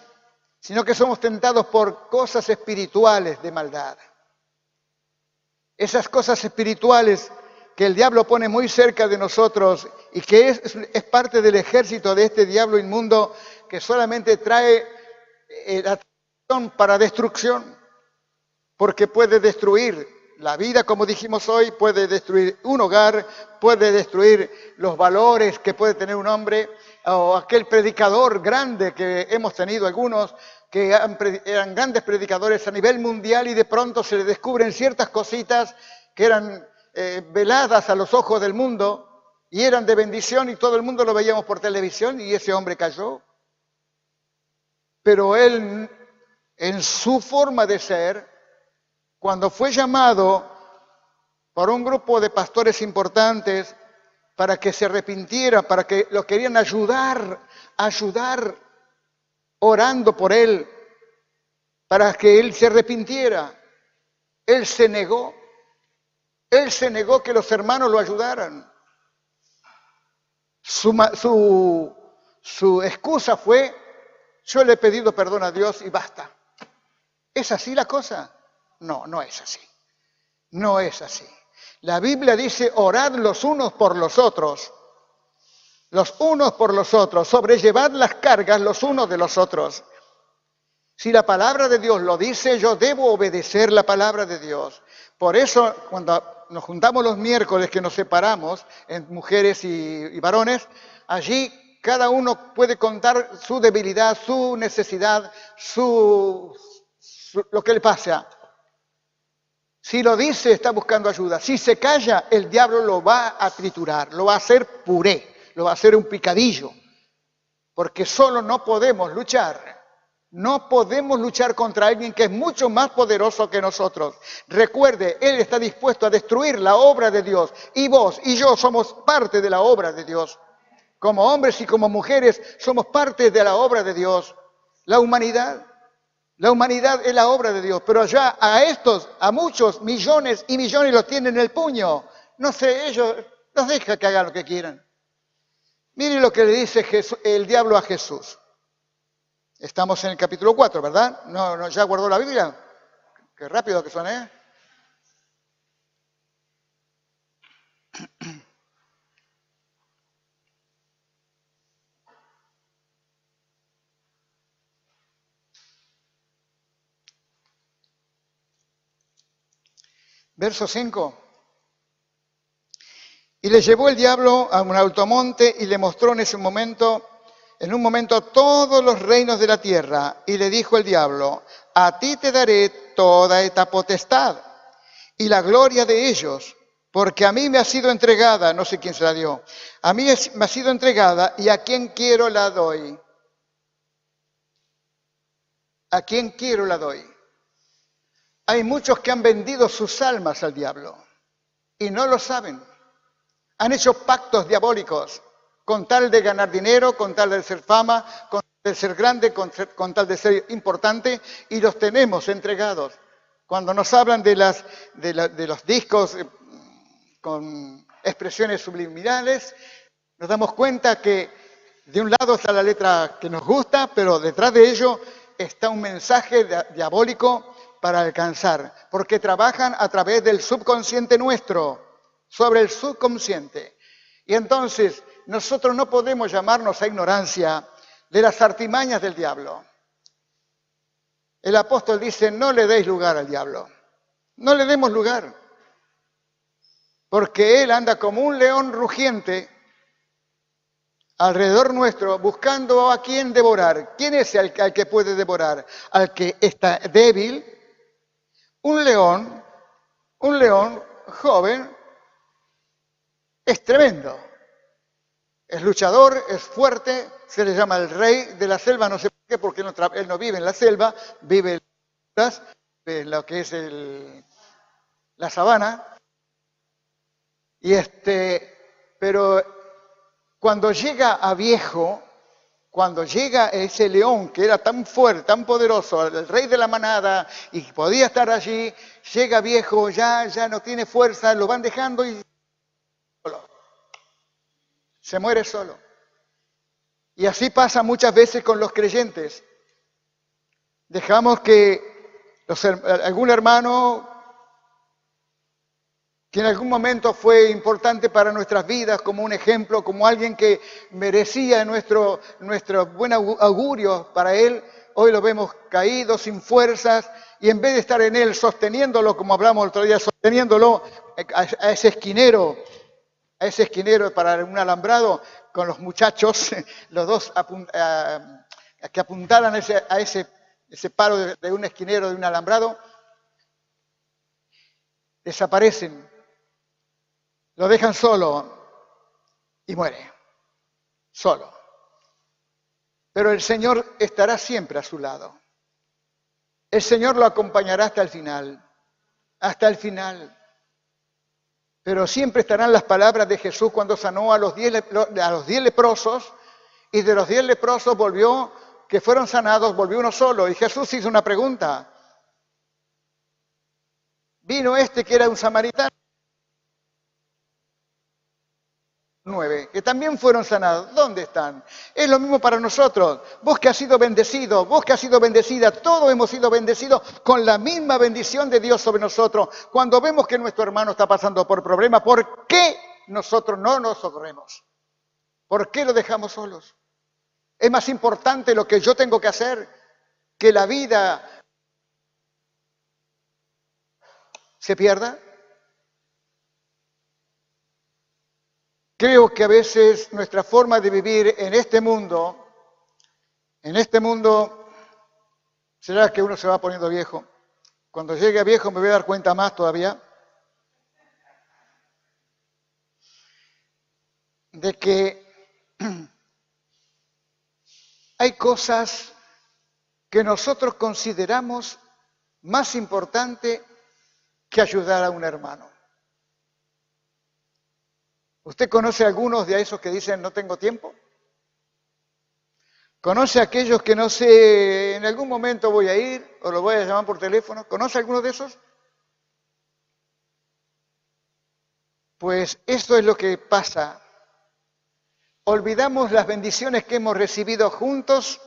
sino que somos tentados por cosas espirituales de maldad. Esas cosas espirituales que el diablo pone muy cerca de nosotros y que es parte del ejército de este diablo inmundo que solamente trae la tentación para destrucción, porque puede destruir la vida, como dijimos hoy, puede destruir un hogar, puede destruir los valores que puede tener un hombre, o aquel predicador grande que hemos tenido algunos, que eran grandes predicadores a nivel mundial y de pronto se les descubren ciertas cositas que eran veladas a los ojos del mundo y eran de bendición y todo el mundo lo veíamos por televisión y ese hombre cayó. Pero él, en su forma de ser, cuando fue llamado por un grupo de pastores importantes para que se arrepintiera, para que lo querían ayudar, orando por él, para que él se arrepintiera, él se negó que los hermanos lo ayudaran. Su excusa fue, yo le he pedido perdón a Dios y basta. ¿Es así la cosa? No, no es así. No es así. La Biblia dice, orad los unos por los otros, sobrellevad las cargas los unos de los otros. Si la palabra de Dios lo dice, yo debo obedecer la palabra de Dios. Por eso, cuando nos juntamos los miércoles que nos separamos, en mujeres y varones, allí cada uno puede contar su debilidad, su necesidad, lo que le pasa. Si lo dice, está buscando ayuda. Si se calla, el diablo lo va a triturar, lo va a hacer puré, lo va a hacer un picadillo. Porque solo no podemos luchar. No podemos luchar contra alguien que es mucho más poderoso que nosotros. Recuerde, Él está dispuesto a destruir la obra de Dios. Y vos y yo somos parte de la obra de Dios. Como hombres y como mujeres somos parte de la obra de Dios. La humanidad es la obra de Dios. Pero allá a muchos millones y millones los tienen en el puño. No sé, ellos los deja que hagan lo que quieran. Miren lo que le dice el diablo a Jesús. Estamos en el capítulo 4, ¿verdad? ¿No ya guardó la Biblia? Qué rápido que son, ¿eh? Verso 5. Y le llevó el diablo a un alto monte y le mostró en un momento todos los reinos de la tierra. Y le dijo el diablo, a ti te daré toda esta potestad y la gloria de ellos, porque a mí me ha sido entregada, no sé quién se la dio, a mí me ha sido entregada y a quien quiero la doy. A quien quiero la doy. Hay muchos que han vendido sus almas al diablo y no lo saben. Han hecho pactos diabólicos con tal de ganar dinero, con tal de ser fama, con tal de ser grande, con tal de ser importante, y los tenemos entregados. Cuando nos hablan de los discos con expresiones subliminales, nos damos cuenta que de un lado está la letra que nos gusta, pero detrás de ello está un mensaje diabólico para alcanzar, porque trabajan a través del subconsciente nuestro, sobre el subconsciente. Y entonces nosotros no podemos llamarnos a ignorancia de las artimañas del diablo. El apóstol dice, no le deis lugar al diablo, no le demos lugar, porque él anda como un león rugiente alrededor nuestro, buscando a quién devorar. ¿Quién es al que puede devorar? Al que está débil. Un león joven, es tremendo. Es luchador, es fuerte, se le llama el rey de la selva, no sé por qué, porque él no vive en la selva, vive en lo que es la sabana. Pero cuando llega a viejo, cuando llega ese león que era tan fuerte, tan poderoso, el rey de la manada, y podía estar allí, llega viejo, ya no tiene fuerza, lo van dejando y se muere solo. Y así pasa muchas veces con los creyentes. Dejamos que algún hermano que en algún momento fue importante para nuestras vidas, como un ejemplo, como alguien que merecía nuestro buen augurio para él, hoy lo vemos caído, sin fuerzas, y en vez de estar en él sosteniéndolo, como hablamos el otro día, sosteniéndolo a ese esquinero para un alambrado, con los muchachos, los dos que apuntaran a ese palo de un esquinero, de un alambrado, desaparecen. Lo dejan solo y muere, solo. Pero el Señor estará siempre a su lado. El Señor lo acompañará hasta el final. Pero siempre estarán las palabras de Jesús cuando sanó a los 10 leprosos, y de los 10 leprosos que fueron sanados, volvió uno solo. Y Jesús hizo una pregunta. Vino que era un samaritano, 9, que también fueron sanados. ¿Dónde están? Es lo mismo para nosotros. Vos que has sido bendecido, vos que has sido bendecida, todos hemos sido bendecidos con la misma bendición de Dios sobre nosotros. Cuando vemos que nuestro hermano está pasando por problemas, ¿por qué nosotros no nos socorremos? ¿Por qué lo dejamos solos? ¿Es más importante lo que yo tengo que hacer que la vida se pierda? Creo que a veces nuestra forma de vivir en este mundo, será que uno se va poniendo viejo. Cuando llegue a viejo me voy a dar cuenta más todavía de que hay cosas que nosotros consideramos más importante que ayudar a un hermano. ¿Usted conoce a algunos de esos que dicen no tengo tiempo? ¿Conoce a aquellos que no sé, en algún momento voy a ir o lo voy a llamar por teléfono? ¿Conoce a alguno de esos? Pues esto es lo que pasa. Olvidamos las bendiciones que hemos recibido juntos,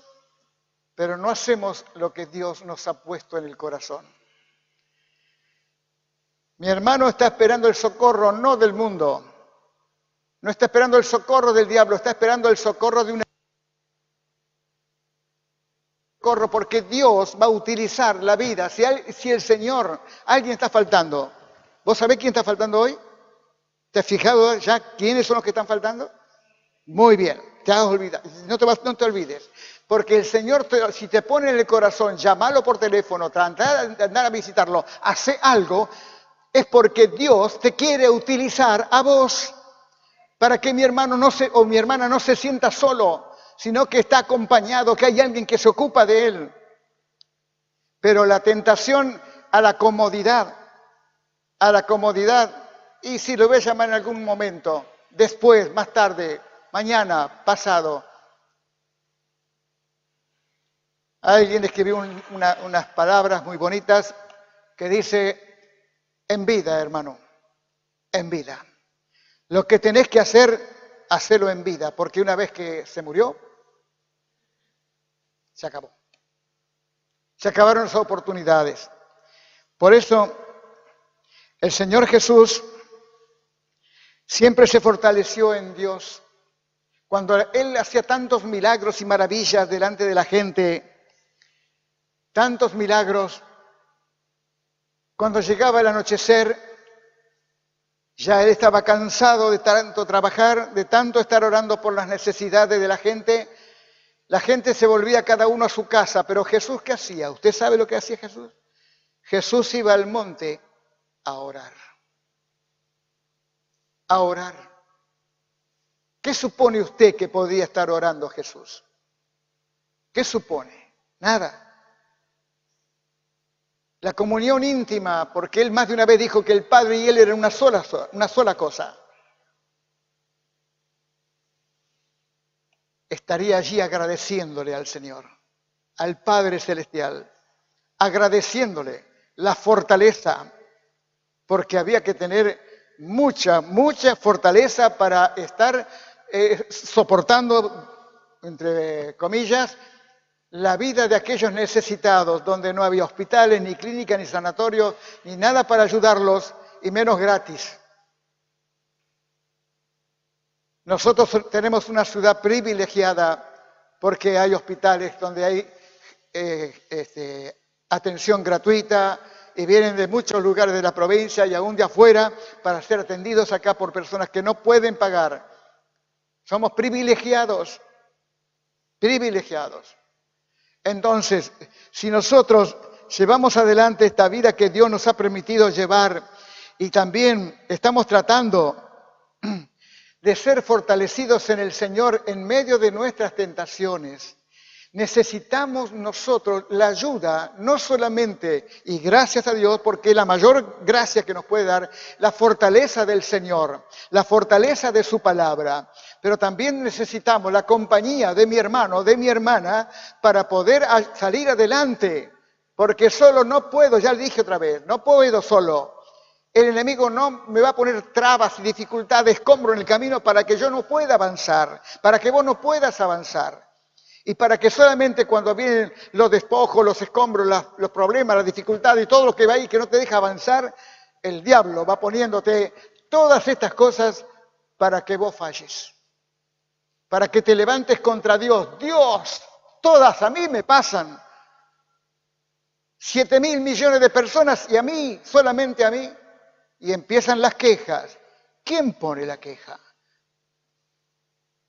pero no hacemos lo que Dios nos ha puesto en el corazón. Mi hermano está esperando el socorro no del mundo, no está esperando el socorro del diablo, está esperando el socorro de socorro, porque Dios va a utilizar la vida. Si el Señor, alguien está faltando, ¿Vos sabés quién está faltando hoy? ¿Te has fijado ya quiénes son los que están faltando? Muy bien, te has olvidado. No te olvides. Porque el Señor, si te pone en el corazón, llamarlo por teléfono, tratar de andar a visitarlo, hace algo, es porque Dios te quiere utilizar a vos para que mi hermano o mi hermana no se sienta solo, sino que está acompañado, que hay alguien que se ocupa de él. Pero la tentación a la comodidad, y si lo voy a llamar en algún momento, después, más tarde, mañana, pasado. Alguien escribió unas palabras muy bonitas que dice, en vida, hermano, en vida. Lo que tenés que hacer, hacelo en vida, porque una vez que se murió, se acabó. Se acabaron las oportunidades. Por eso, el Señor Jesús siempre se fortaleció en Dios. Cuando Él hacía tantos milagros y maravillas delante de la gente, tantos milagros, cuando llegaba el anochecer, ya Él estaba cansado de tanto trabajar, de tanto estar orando por las necesidades de la gente se volvía cada uno a su casa. Pero Jesús, ¿qué hacía? ¿Usted sabe lo que hacía Jesús? Jesús iba al monte a orar. A orar. ¿Qué supone usted que podía estar orando Jesús? ¿Qué supone? Nada. La comunión íntima, porque Él más de una vez dijo que el Padre y Él eran una sola cosa. Estaría allí agradeciéndole al Señor, al Padre Celestial, agradeciéndole la fortaleza, porque había que tener mucha fortaleza para estar soportando, entre comillas, la vida de aquellos necesitados, donde no había hospitales, ni clínicas, ni sanatorios, ni nada para ayudarlos, y menos gratis. Nosotros tenemos una ciudad privilegiada porque hay hospitales donde hay atención gratuita y vienen de muchos lugares de la provincia y aún de afuera para ser atendidos acá por personas que no pueden pagar. Somos privilegiados. Entonces, si nosotros llevamos adelante esta vida que Dios nos ha permitido llevar y también estamos tratando de ser fortalecidos en el Señor en medio de nuestras tentaciones, necesitamos nosotros la ayuda, no solamente, y gracias a Dios, porque la mayor gracia que nos puede dar, la fortaleza del Señor, la fortaleza de su palabra, pero también necesitamos la compañía de mi hermano, de mi hermana, para poder salir adelante, porque solo no puedo, ya le dije otra vez, no puedo solo. El enemigo no me va a poner trabas y dificultades, escombros en el camino para que yo no pueda avanzar, para que vos no puedas avanzar. Y para que solamente cuando vienen los despojos, los escombros, los problemas, las dificultades y todo lo que va ahí que no te deja avanzar, el diablo va poniéndote todas estas cosas para que vos falles. Para que te levantes contra Dios. Dios, todas a mí me pasan. 7.000 millones de personas y a mí, solamente a mí. Y empiezan las quejas. ¿Quién pone la queja?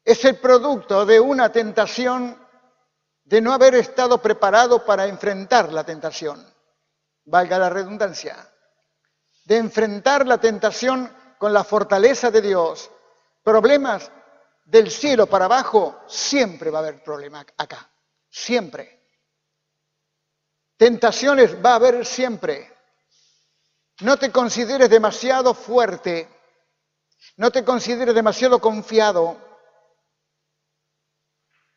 Es el producto de una tentación de no haber estado preparado para enfrentar la tentación. Valga la redundancia. De enfrentar la tentación con la fortaleza de Dios. Problemas del cielo para abajo, siempre va a haber problemas acá. Siempre. Tentaciones va a haber siempre. No te consideres demasiado fuerte, no te consideres demasiado confiado,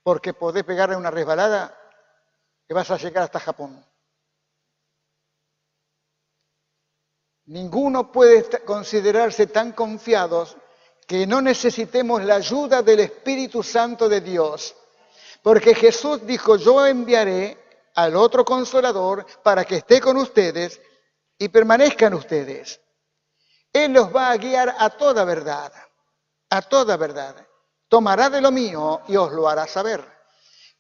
porque podés pegarle una resbalada que vas a llegar hasta Japón. Ninguno puede considerarse tan confiados que no necesitemos la ayuda del Espíritu Santo de Dios, porque Jesús dijo, yo enviaré al otro Consolador para que esté con ustedes y permanezcan ustedes. Él los va a guiar a toda verdad, a toda verdad. Tomará de lo mío y os lo hará saber.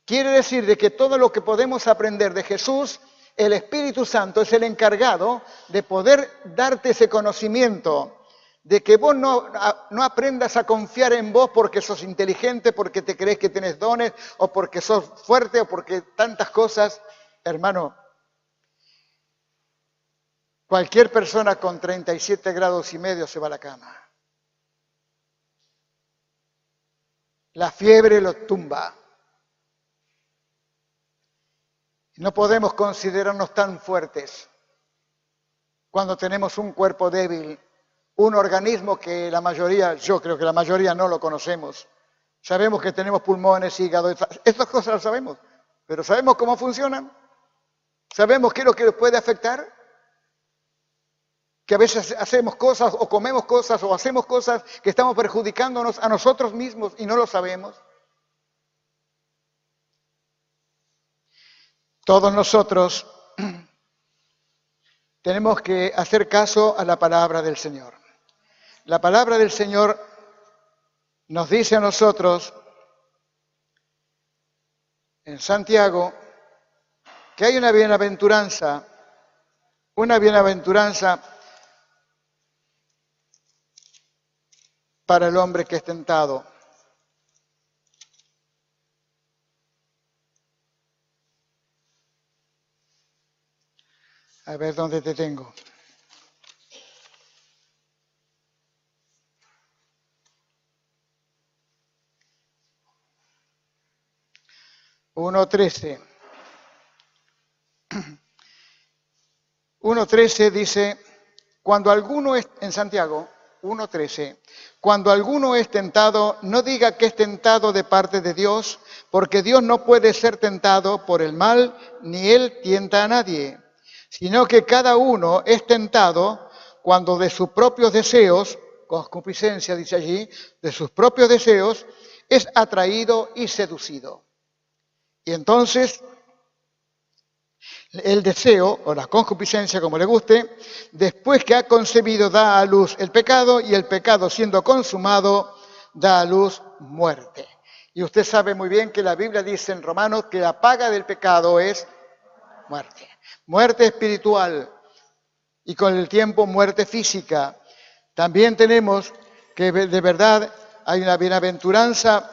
Quiere decir de que todo lo que podemos aprender de Jesús El Espíritu Santo es el encargado de poder darte ese conocimiento, de que vos no aprendas a confiar en vos porque sos inteligente, porque te crees que tenés dones, o porque sos fuerte, o porque tantas cosas. Hermano, cualquier persona con 37 grados y medio se va a la cama. La fiebre lo tumba. No podemos considerarnos tan fuertes cuando tenemos un cuerpo débil, un organismo que la mayoría, yo creo que la mayoría no lo conocemos. Sabemos que tenemos pulmones, hígado, estas cosas las sabemos, pero ¿sabemos cómo funcionan? ¿Sabemos qué es lo que nos puede afectar? Que a veces hacemos cosas o comemos cosas o hacemos cosas que estamos perjudicándonos a nosotros mismos y no lo sabemos. Todos nosotros tenemos que hacer caso a la palabra del Señor. La palabra del Señor nos dice a nosotros en Santiago que hay una bienaventuranza para el hombre que es tentado. A ver dónde te tengo. Uno 1:13 dice, cuando alguno es, en Santiago, 1:13, cuando alguno es tentado, no diga que es tentado de parte de Dios, porque Dios no puede ser tentado por el mal, ni Él tienta a nadie, sino que cada uno es tentado cuando de sus propios deseos, concupiscencia dice allí, de sus propios deseos, es atraído y seducido. Y entonces, el deseo, o la concupiscencia, como le guste, después que ha concebido, da a luz el pecado, y el pecado, siendo consumado, da a luz muerte. Y usted sabe muy bien que la Biblia dice en Romanos que la paga del pecado es muerte. Muerte espiritual y con el tiempo muerte física. También tenemos que de verdad hay una bienaventuranza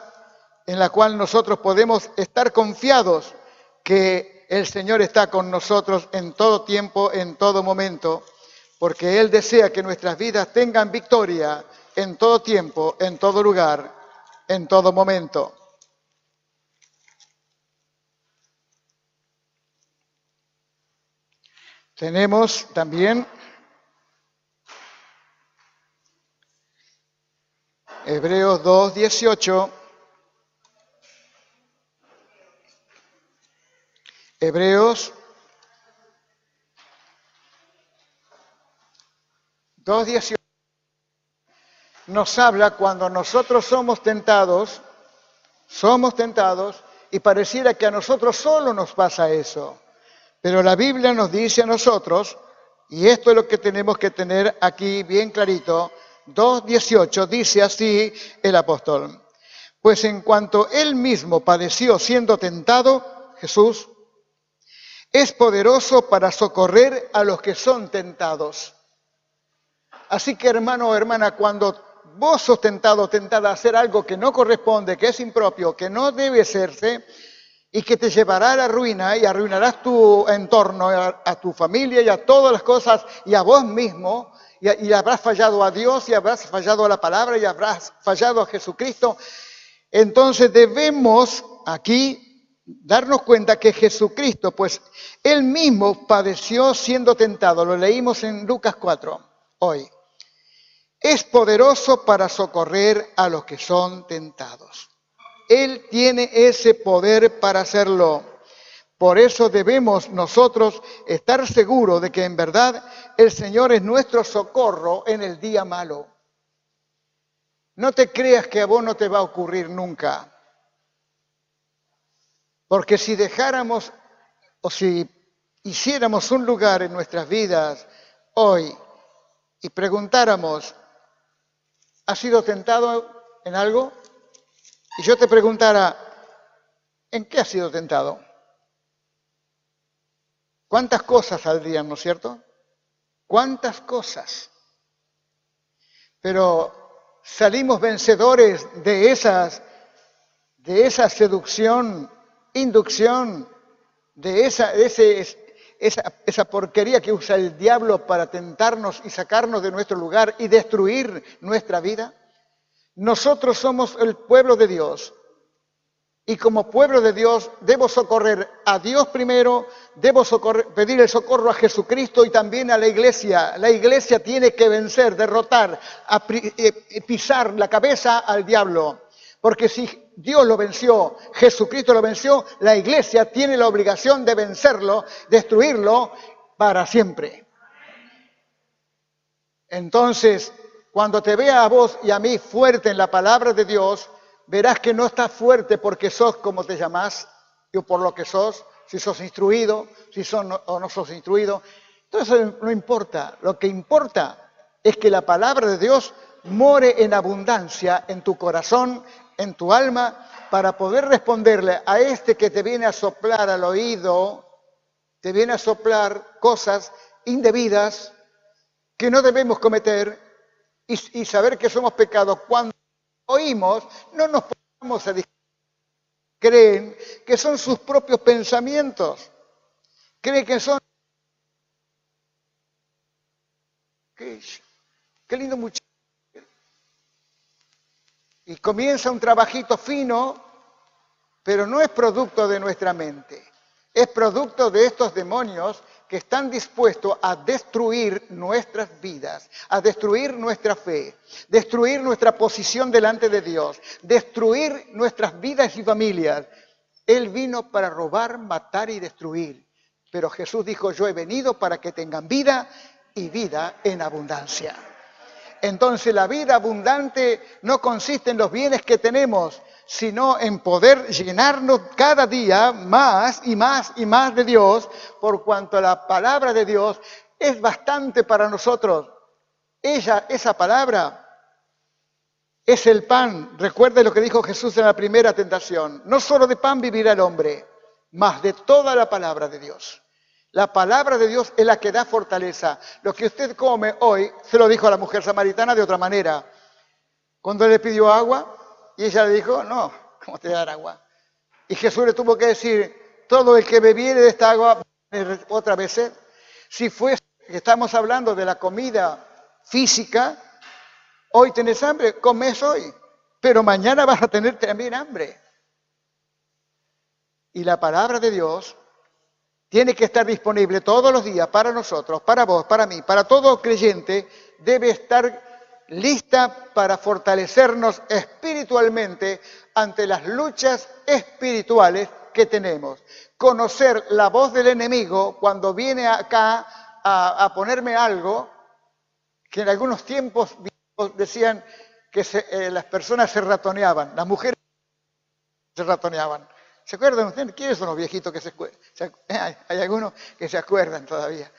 en la cual nosotros podemos estar confiados que el Señor está con nosotros en todo tiempo, en todo momento, porque Él desea que nuestras vidas tengan victoria en todo tiempo, en todo lugar, en todo momento. Tenemos también Hebreos 2:18. Hebreos 2:18 nos habla cuando nosotros somos tentados y pareciera que a nosotros solo nos pasa eso. Pero la Biblia nos dice a nosotros, y esto es lo que tenemos que tener aquí bien clarito, 2:18 dice así el apóstol: pues en cuanto Él mismo padeció siendo tentado, Jesús, es poderoso para socorrer a los que son tentados. Así que, hermano o hermana, cuando vos sos tentado o tentada a hacer algo que no corresponde, que es impropio, que no debe hacerse y que te llevará a la ruina y arruinarás tu entorno, a tu familia y a todas las cosas y a vos mismo, y habrás fallado a Dios y habrás fallado a la palabra y habrás fallado a Jesucristo, entonces debemos aquí darnos cuenta que Jesucristo, pues Él mismo padeció siendo tentado, lo leímos en Lucas 4 hoy, es poderoso para socorrer a los que son tentados. Él tiene ese poder para hacerlo. Por eso debemos nosotros estar seguros de que en verdad el Señor es nuestro socorro en el día malo. No te creas que a vos no te va a ocurrir nunca. Porque si dejáramos o si hiciéramos un lugar en nuestras vidas hoy y preguntáramos, ¿has sido tentado en algo? Y yo te preguntara, ¿en qué has sido tentado? ¿Cuántas cosas saldrían, no es cierto? ¿Cuántas cosas? Pero salimos vencedores de esa seducción, inducción, de esa porquería que usa el diablo para tentarnos y sacarnos de nuestro lugar y destruir nuestra vida. Nosotros somos el pueblo de Dios. Y como pueblo de Dios debo socorrer a Dios primero, debo pedir el socorro a Jesucristo y también a la iglesia. La iglesia tiene que vencer, derrotar, pisar la cabeza al diablo. Porque si Dios lo venció, Jesucristo lo venció, la iglesia tiene la obligación de vencerlo, destruirlo para siempre. Entonces, cuando te vea a vos y a mí fuerte en la palabra de Dios, verás que no estás fuerte porque sos como te llamás, o por lo que sos, si sos instruido, si sos o no sos instruido. Entonces no importa, lo que importa es que la palabra de Dios more en abundancia en tu corazón, en tu alma, para poder responderle a este que te viene a soplar al oído, te viene a soplar cosas indebidas que no debemos cometer y saber que somos pecados. Cuando oímos, no nos ponemos a discutir. Creen que son sus propios pensamientos. Creen que son... Qué lindo muchacho. Y comienza un trabajito fino, pero no es producto de nuestra mente. Es producto de estos demonios que están dispuestos a destruir nuestras vidas, a destruir nuestra fe, destruir nuestra posición delante de Dios, destruir nuestras vidas y familias. Él vino para robar, matar y destruir. Pero Jesús dijo, yo he venido para que tengan vida y vida en abundancia. Entonces la vida abundante no consiste en los bienes que tenemos, sino en poder llenarnos cada día más y más y más de Dios, por cuanto la palabra de Dios es bastante para nosotros. Esa palabra es el pan. Recuerde lo que dijo Jesús en la primera tentación. No solo de pan vivirá el hombre, mas de toda la palabra de Dios. La palabra de Dios es la que da fortaleza. Lo que usted come hoy, se lo dijo a la mujer samaritana de otra manera. Cuando le pidió agua, y ella le dijo, no, ¿cómo te voy a dar agua? Y Jesús le tuvo que decir, todo el que bebiere de esta agua, otra vez sed. Si fuese que estamos hablando de la comida física, hoy tenés hambre, comes hoy, pero mañana vas a tener también hambre. Y la palabra de Dios tiene que estar disponible todos los días para nosotros, para vos, para mí, para todo creyente, debe estar lista para fortalecernos espiritualmente ante las luchas espirituales que tenemos. Conocer la voz del enemigo cuando viene acá a ponerme algo, que en algunos tiempos decían que las personas se ratoneaban, las mujeres se ratoneaban. ¿Se acuerdan ustedes? ¿Quiénes son los viejitos que se acuerdan? Hay algunos que se acuerdan todavía.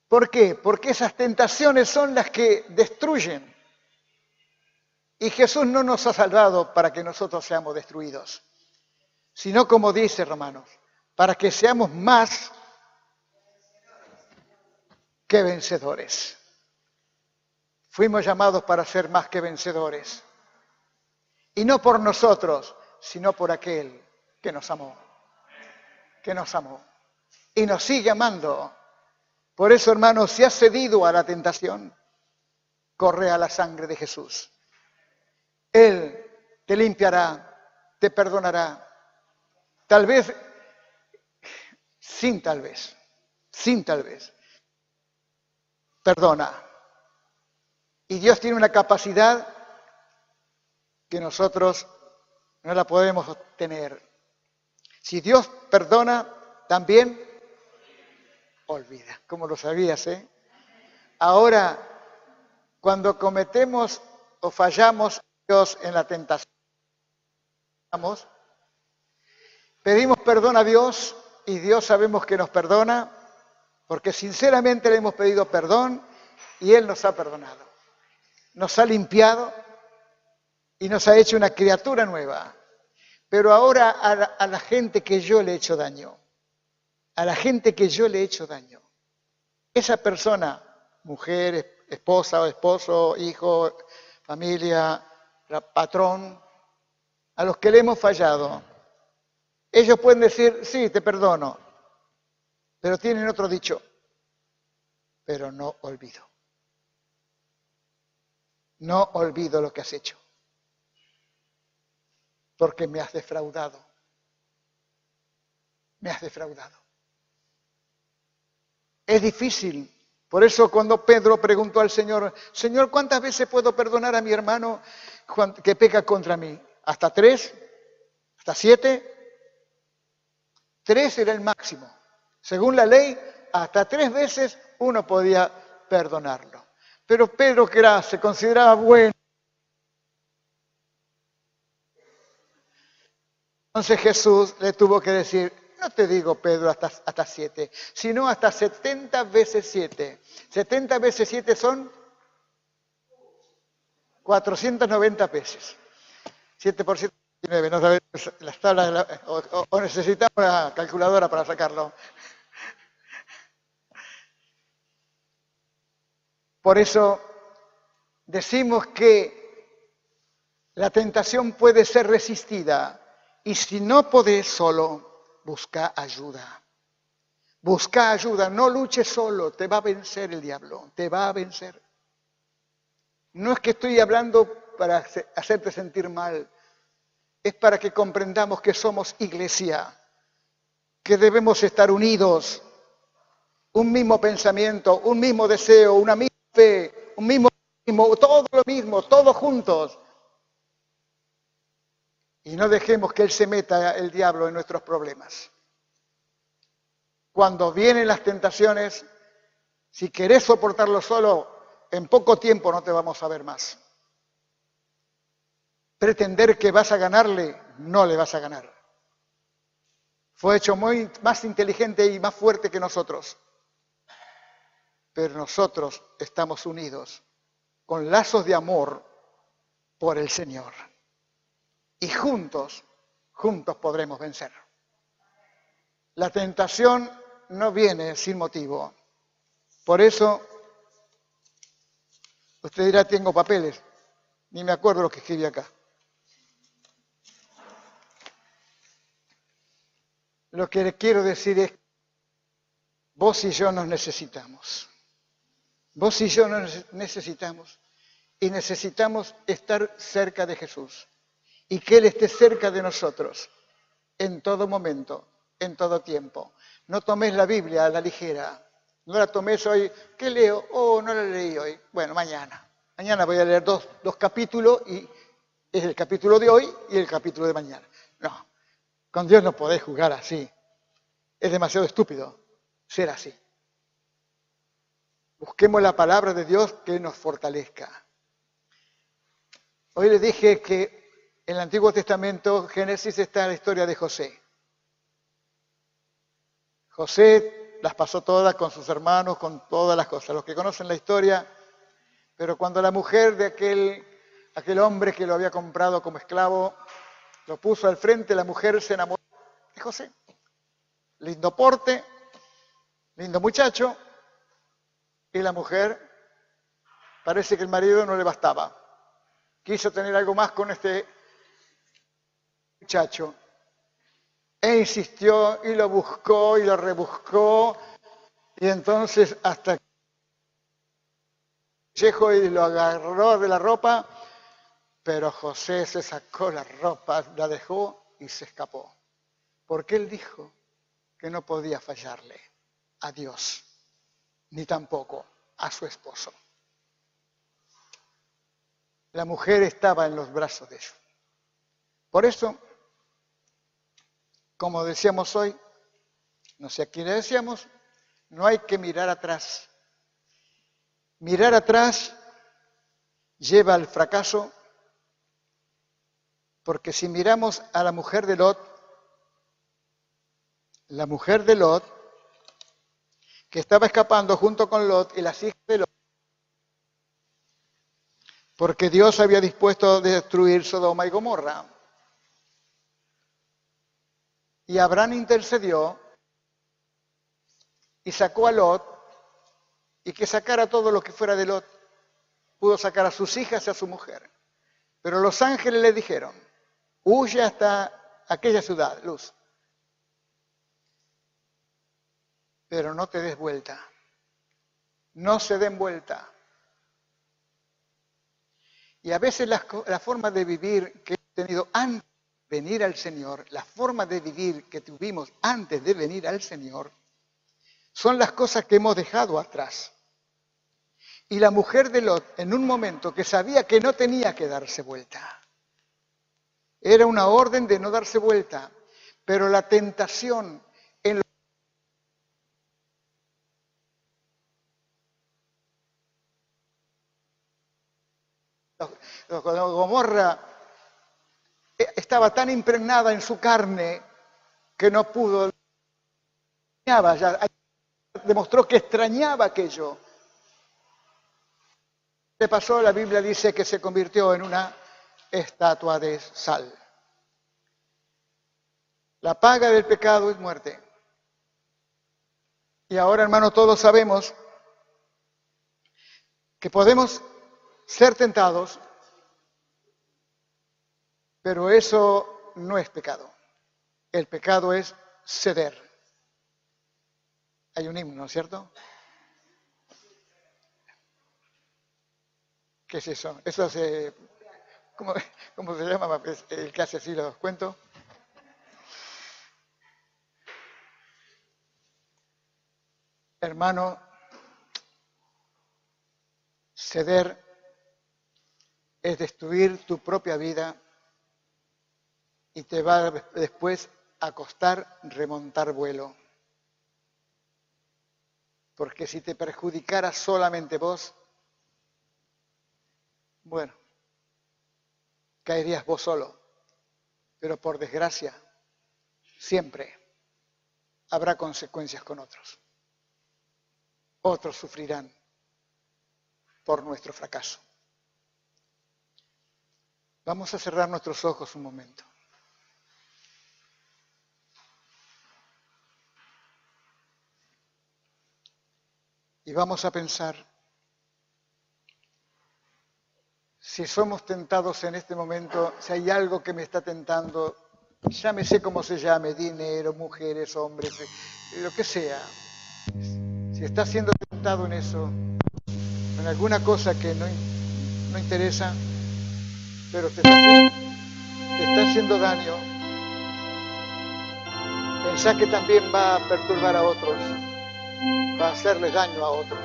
¿Por qué? Porque esas tentaciones son las que destruyen. Y Jesús no nos ha salvado para que nosotros seamos destruidos, sino como dice Romanos, para que seamos más que vencedores. Fuimos llamados para ser más que vencedores. Y no por nosotros, sino por aquel que nos amó. Que nos amó. Y nos sigue amando. Por eso, hermanos, si has cedido a la tentación, corre a la sangre de Jesús. Él te limpiará, te perdonará. Tal vez, sin tal vez. Perdona. Y Dios tiene una capacidad que nosotros no la podemos obtener. Si Dios perdona, también olvida. ¿Cómo lo sabías, eh? Ahora, cuando cometemos o fallamos a Dios en la tentación, pedimos perdón a Dios y Dios sabemos que nos perdona porque sinceramente le hemos pedido perdón y Él nos ha perdonado. Nos ha limpiado y nos ha hecho una criatura nueva. Pero ahora a la gente que yo le he hecho daño, a la gente que yo le he hecho daño. Esa persona, mujer, esposa o esposo, hijo, familia, patrón, a los que le hemos fallado, ellos pueden decir, sí, te perdono, pero tienen otro dicho, pero no olvido. No olvido lo que has hecho, porque me has defraudado. Me has defraudado. Es difícil. Por eso cuando Pedro preguntó al Señor, Señor, ¿cuántas veces puedo perdonar a mi hermano que peca contra mí? ¿Hasta 3? ¿Hasta 7? 3 era el máximo. Según la ley, hasta 3 veces uno podía perdonarlo. Pero Pedro, que se consideraba bueno, entonces Jesús le tuvo que decir, no te digo, Pedro, hasta 7, sino hasta 70 veces 7. 70 veces 7 son 490 veces. 7 por 7, 19. No sabemos las tablas, o necesitamos una calculadora para sacarlo. Por eso decimos que la tentación puede ser resistida y si no podés solo, busca ayuda. Busca ayuda, no luches solo, te va a vencer el diablo, te va a vencer. No es que estoy hablando para hacerte sentir mal, es para que comprendamos que somos iglesia, que debemos estar unidos, un mismo pensamiento, un mismo deseo, una misma fe, un mismo, todo lo mismo, todos juntos. Y no dejemos que Él se meta, el diablo, en nuestros problemas. Cuando vienen las tentaciones, si querés soportarlo solo, en poco tiempo no te vamos a ver más. Pretender que vas a ganarle, no le vas a ganar. Fue hecho más inteligente y más fuerte que nosotros. Pero nosotros estamos unidos con lazos de amor por el Señor. Y juntos podremos vencer. La tentación no viene sin motivo. Por eso, usted dirá, tengo papeles. Ni me acuerdo lo que escribí acá. Lo que le quiero decir es, vos y yo nos necesitamos. Vos y yo nos necesitamos. Y necesitamos estar cerca de Jesús. Y que Él esté cerca de nosotros en todo momento, en todo tiempo. No tomes la Biblia a la ligera. No la tomes hoy. ¿Qué leo? Oh, no la leí hoy. Bueno, mañana. Mañana voy a leer dos capítulos y es el capítulo de hoy y el capítulo de mañana. No, con Dios no podés jugar así. Es demasiado estúpido ser así. Busquemos la palabra de Dios que nos fortalezca. Hoy les dije que en el Antiguo Testamento, Génesis, está la historia de José. José las pasó todas con sus hermanos, con todas las cosas. Los que conocen la historia, pero cuando la mujer de aquel hombre que lo había comprado como esclavo, lo puso al frente, la mujer se enamoró de José. Lindo porte, lindo muchacho, y la mujer, parece que el marido no le bastaba. Quiso tener algo más con este muchacho. E insistió y lo buscó y lo rebuscó. Y entonces hasta que llegó y lo agarró de la ropa, pero José se sacó la ropa, la dejó y se escapó. Porque él dijo que no podía fallarle a Dios, ni tampoco a su esposo. La mujer estaba en los brazos de él. Por eso, como decíamos hoy, no sé a quién le decíamos, no hay que mirar atrás. Mirar Atrás lleva al fracaso, porque si miramos a la mujer de Lot, que estaba escapando junto con Lot y las hijas de Lot, porque Dios había dispuesto de destruir Sodoma y Gomorra. Y Abraham intercedió y sacó a Lot, y que sacara todo lo que fuera de Lot. Pudo sacar a sus hijas y a su mujer. Pero los ángeles le dijeron, huye hasta aquella ciudad, Luz. Pero no te des vuelta. No se den vuelta. Y a veces la forma de vivir que hemos tenido antes de venir al Señor, la forma de vivir que tuvimos antes de venir al Señor, son las cosas que hemos dejado atrás. Y la mujer de Lot, en un momento que sabía que no tenía que darse vuelta, era una orden de no darse vuelta, pero la tentación en Gomorra estaba tan impregnada en su carne que no pudo, ya demostró que extrañaba aquello. Le pasó, la Biblia dice que se convirtió en una estatua de sal. La paga del pecado es muerte. Y ahora, hermano, todos sabemos que podemos ser tentados, pero eso no es pecado. El pecado es ceder. Hay un himno, ¿cierto? ¿Qué es eso? Eso es, ¿cómo se llama? El que hace así los cuentos. Hermano, ceder es destruir tu propia vida y te va después a costar remontar vuelo. Porque si te perjudicaras solamente vos, bueno, caerías vos solo. Pero por desgracia, siempre habrá consecuencias con otros. Otros sufrirán por nuestro fracaso. Vamos a cerrar nuestros ojos un momento. Y vamos a pensar, si somos tentados en este momento, si hay algo que me está tentando, llámese como se llame, dinero, mujeres, hombres, lo que sea. Si estás siendo tentado en eso, en alguna cosa que no interesa, pero te está haciendo daño, pensá que también va a perturbar a otros, va a hacerles daño a otros.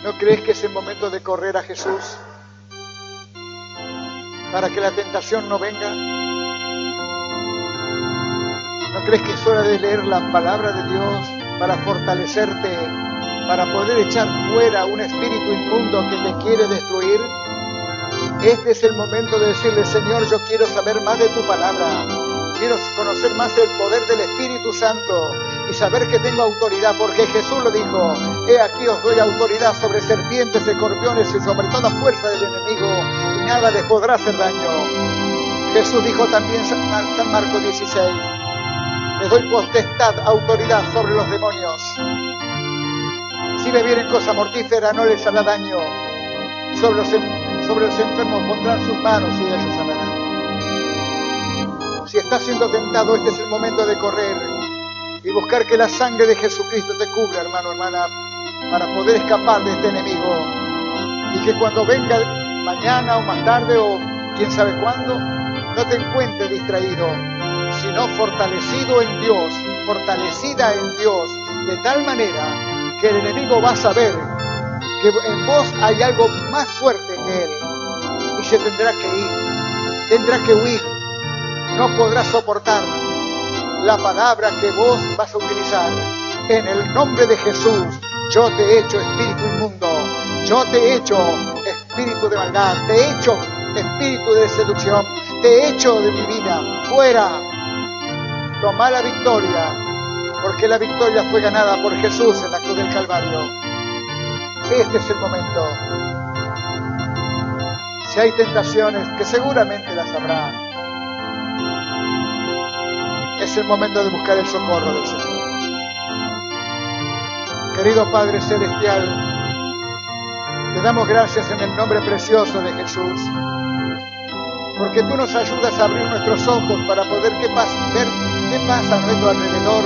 ¿No crees que es el momento de correr a Jesús para que la tentación no venga? ¿No crees que es hora de leer la palabra de Dios para fortalecerte, para poder echar fuera un espíritu inmundo que te quiere destruir? Este es el momento de decirle, Señor, yo quiero saber más de tu palabra, quiero conocer más el poder del Espíritu Santo y saber que tengo autoridad, porque Jesús lo dijo, he aquí os doy autoridad sobre serpientes, escorpiones y sobre toda fuerza del enemigo, y nada les podrá hacer daño. Jesús dijo también en San Marcos 16, les doy potestad, autoridad sobre los demonios. Si me vienen cosa mortífera, no les hará daño. Sobre los enfermos pondrán sus manos y ellos sanarán. Si estás siendo tentado, este es el momento de correr y buscar que la sangre de Jesucristo te cubra, hermano, hermana, para poder escapar de este enemigo. Y que cuando venga mañana o más tarde o quién sabe cuándo, no te encuentres distraído, sino fortalecido en Dios, fortalecida en Dios, de tal manera que el enemigo va a saber que en vos hay algo más fuerte que él y se tendrá que ir, tendrá que huir, no podrá soportar la palabra que vos vas a utilizar. En el nombre de Jesús, yo te he hecho espíritu inmundo, yo te he hecho espíritu de maldad, te he hecho espíritu de seducción, te he hecho de mi vida, fuera. Toma la victoria, porque la victoria fue ganada por Jesús en la cruz del Calvario. Este es el momento. Si hay tentaciones, que seguramente las habrá, es el momento de buscar el socorro del Señor. Querido Padre Celestial, te damos gracias en el nombre precioso de Jesús, porque tú nos ayudas a abrir nuestros ojos para poder ver qué pasa a nuestro alrededor,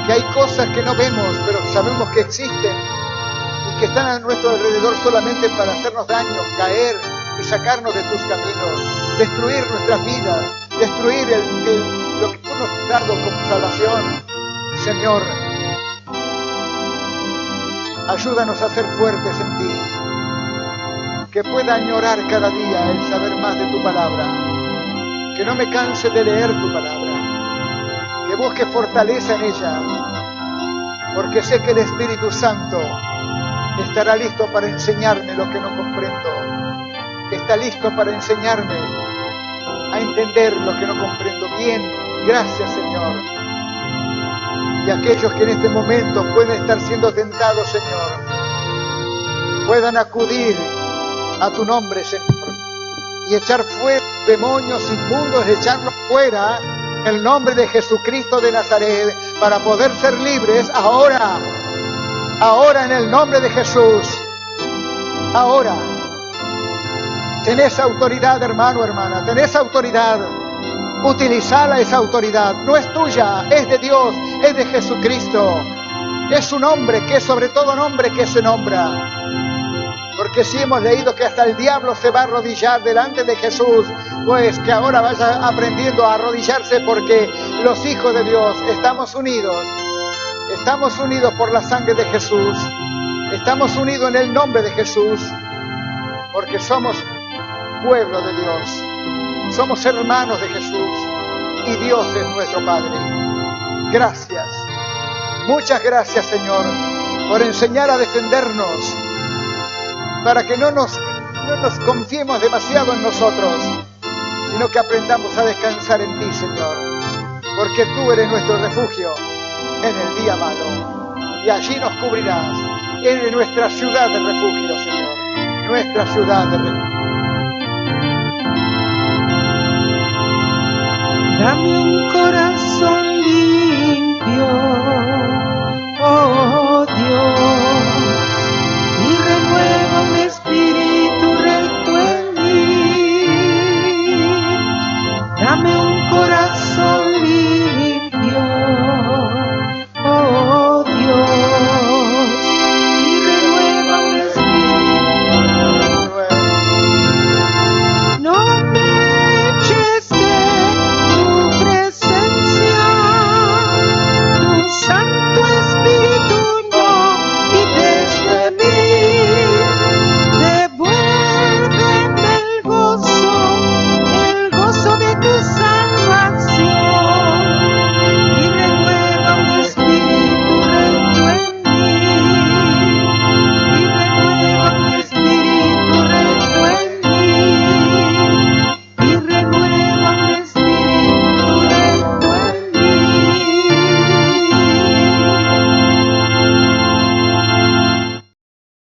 que hay cosas que no vemos, pero sabemos que existen y que están a nuestro alrededor solamente para hacernos daño, caer y sacarnos de tus caminos, destruir nuestras vidas, destruir lo que tú nos has dado como salvación. Señor, ayúdanos a ser fuertes en ti, que pueda añorar cada día el saber más de tu palabra, que no me canse de leer tu palabra, que busque fortaleza en ella, porque sé que el Espíritu Santo estará listo para enseñarme lo que no comprendo, que está listo para enseñarme a entender lo que no comprendo bien. Gracias, Señor. Y aquellos que en este momento pueden estar siendo tentados, Señor, puedan acudir a tu nombre, Señor, y echar fuera demonios inmundos, echarlos fuera en el nombre de Jesucristo de Nazaret, para poder ser libres ahora en el nombre de Jesús. Ahora tenés autoridad, hermano, hermana, tenés autoridad. Utilizala esa autoridad, no es tuya, es de Dios, es de Jesucristo. Es un nombre que es sobre todo nombre que se nombra. Porque si hemos leído que hasta el diablo se va a arrodillar delante de Jesús, pues que ahora vaya aprendiendo a arrodillarse, porque los hijos de Dios estamos unidos por la sangre de Jesús, estamos unidos en el nombre de Jesús, porque somos pueblo de Dios, somos hermanos de Jesús y Dios es nuestro Padre. Gracias, muchas gracias, Señor, por enseñar a defendernos, para que no nos confiemos demasiado en nosotros, sino que aprendamos a descansar en ti, Señor, porque tú eres nuestro refugio en el día malo, y allí nos cubrirás. Eres nuestra ciudad de refugio, Señor, nuestra ciudad de refugio. Dame un corazón limpio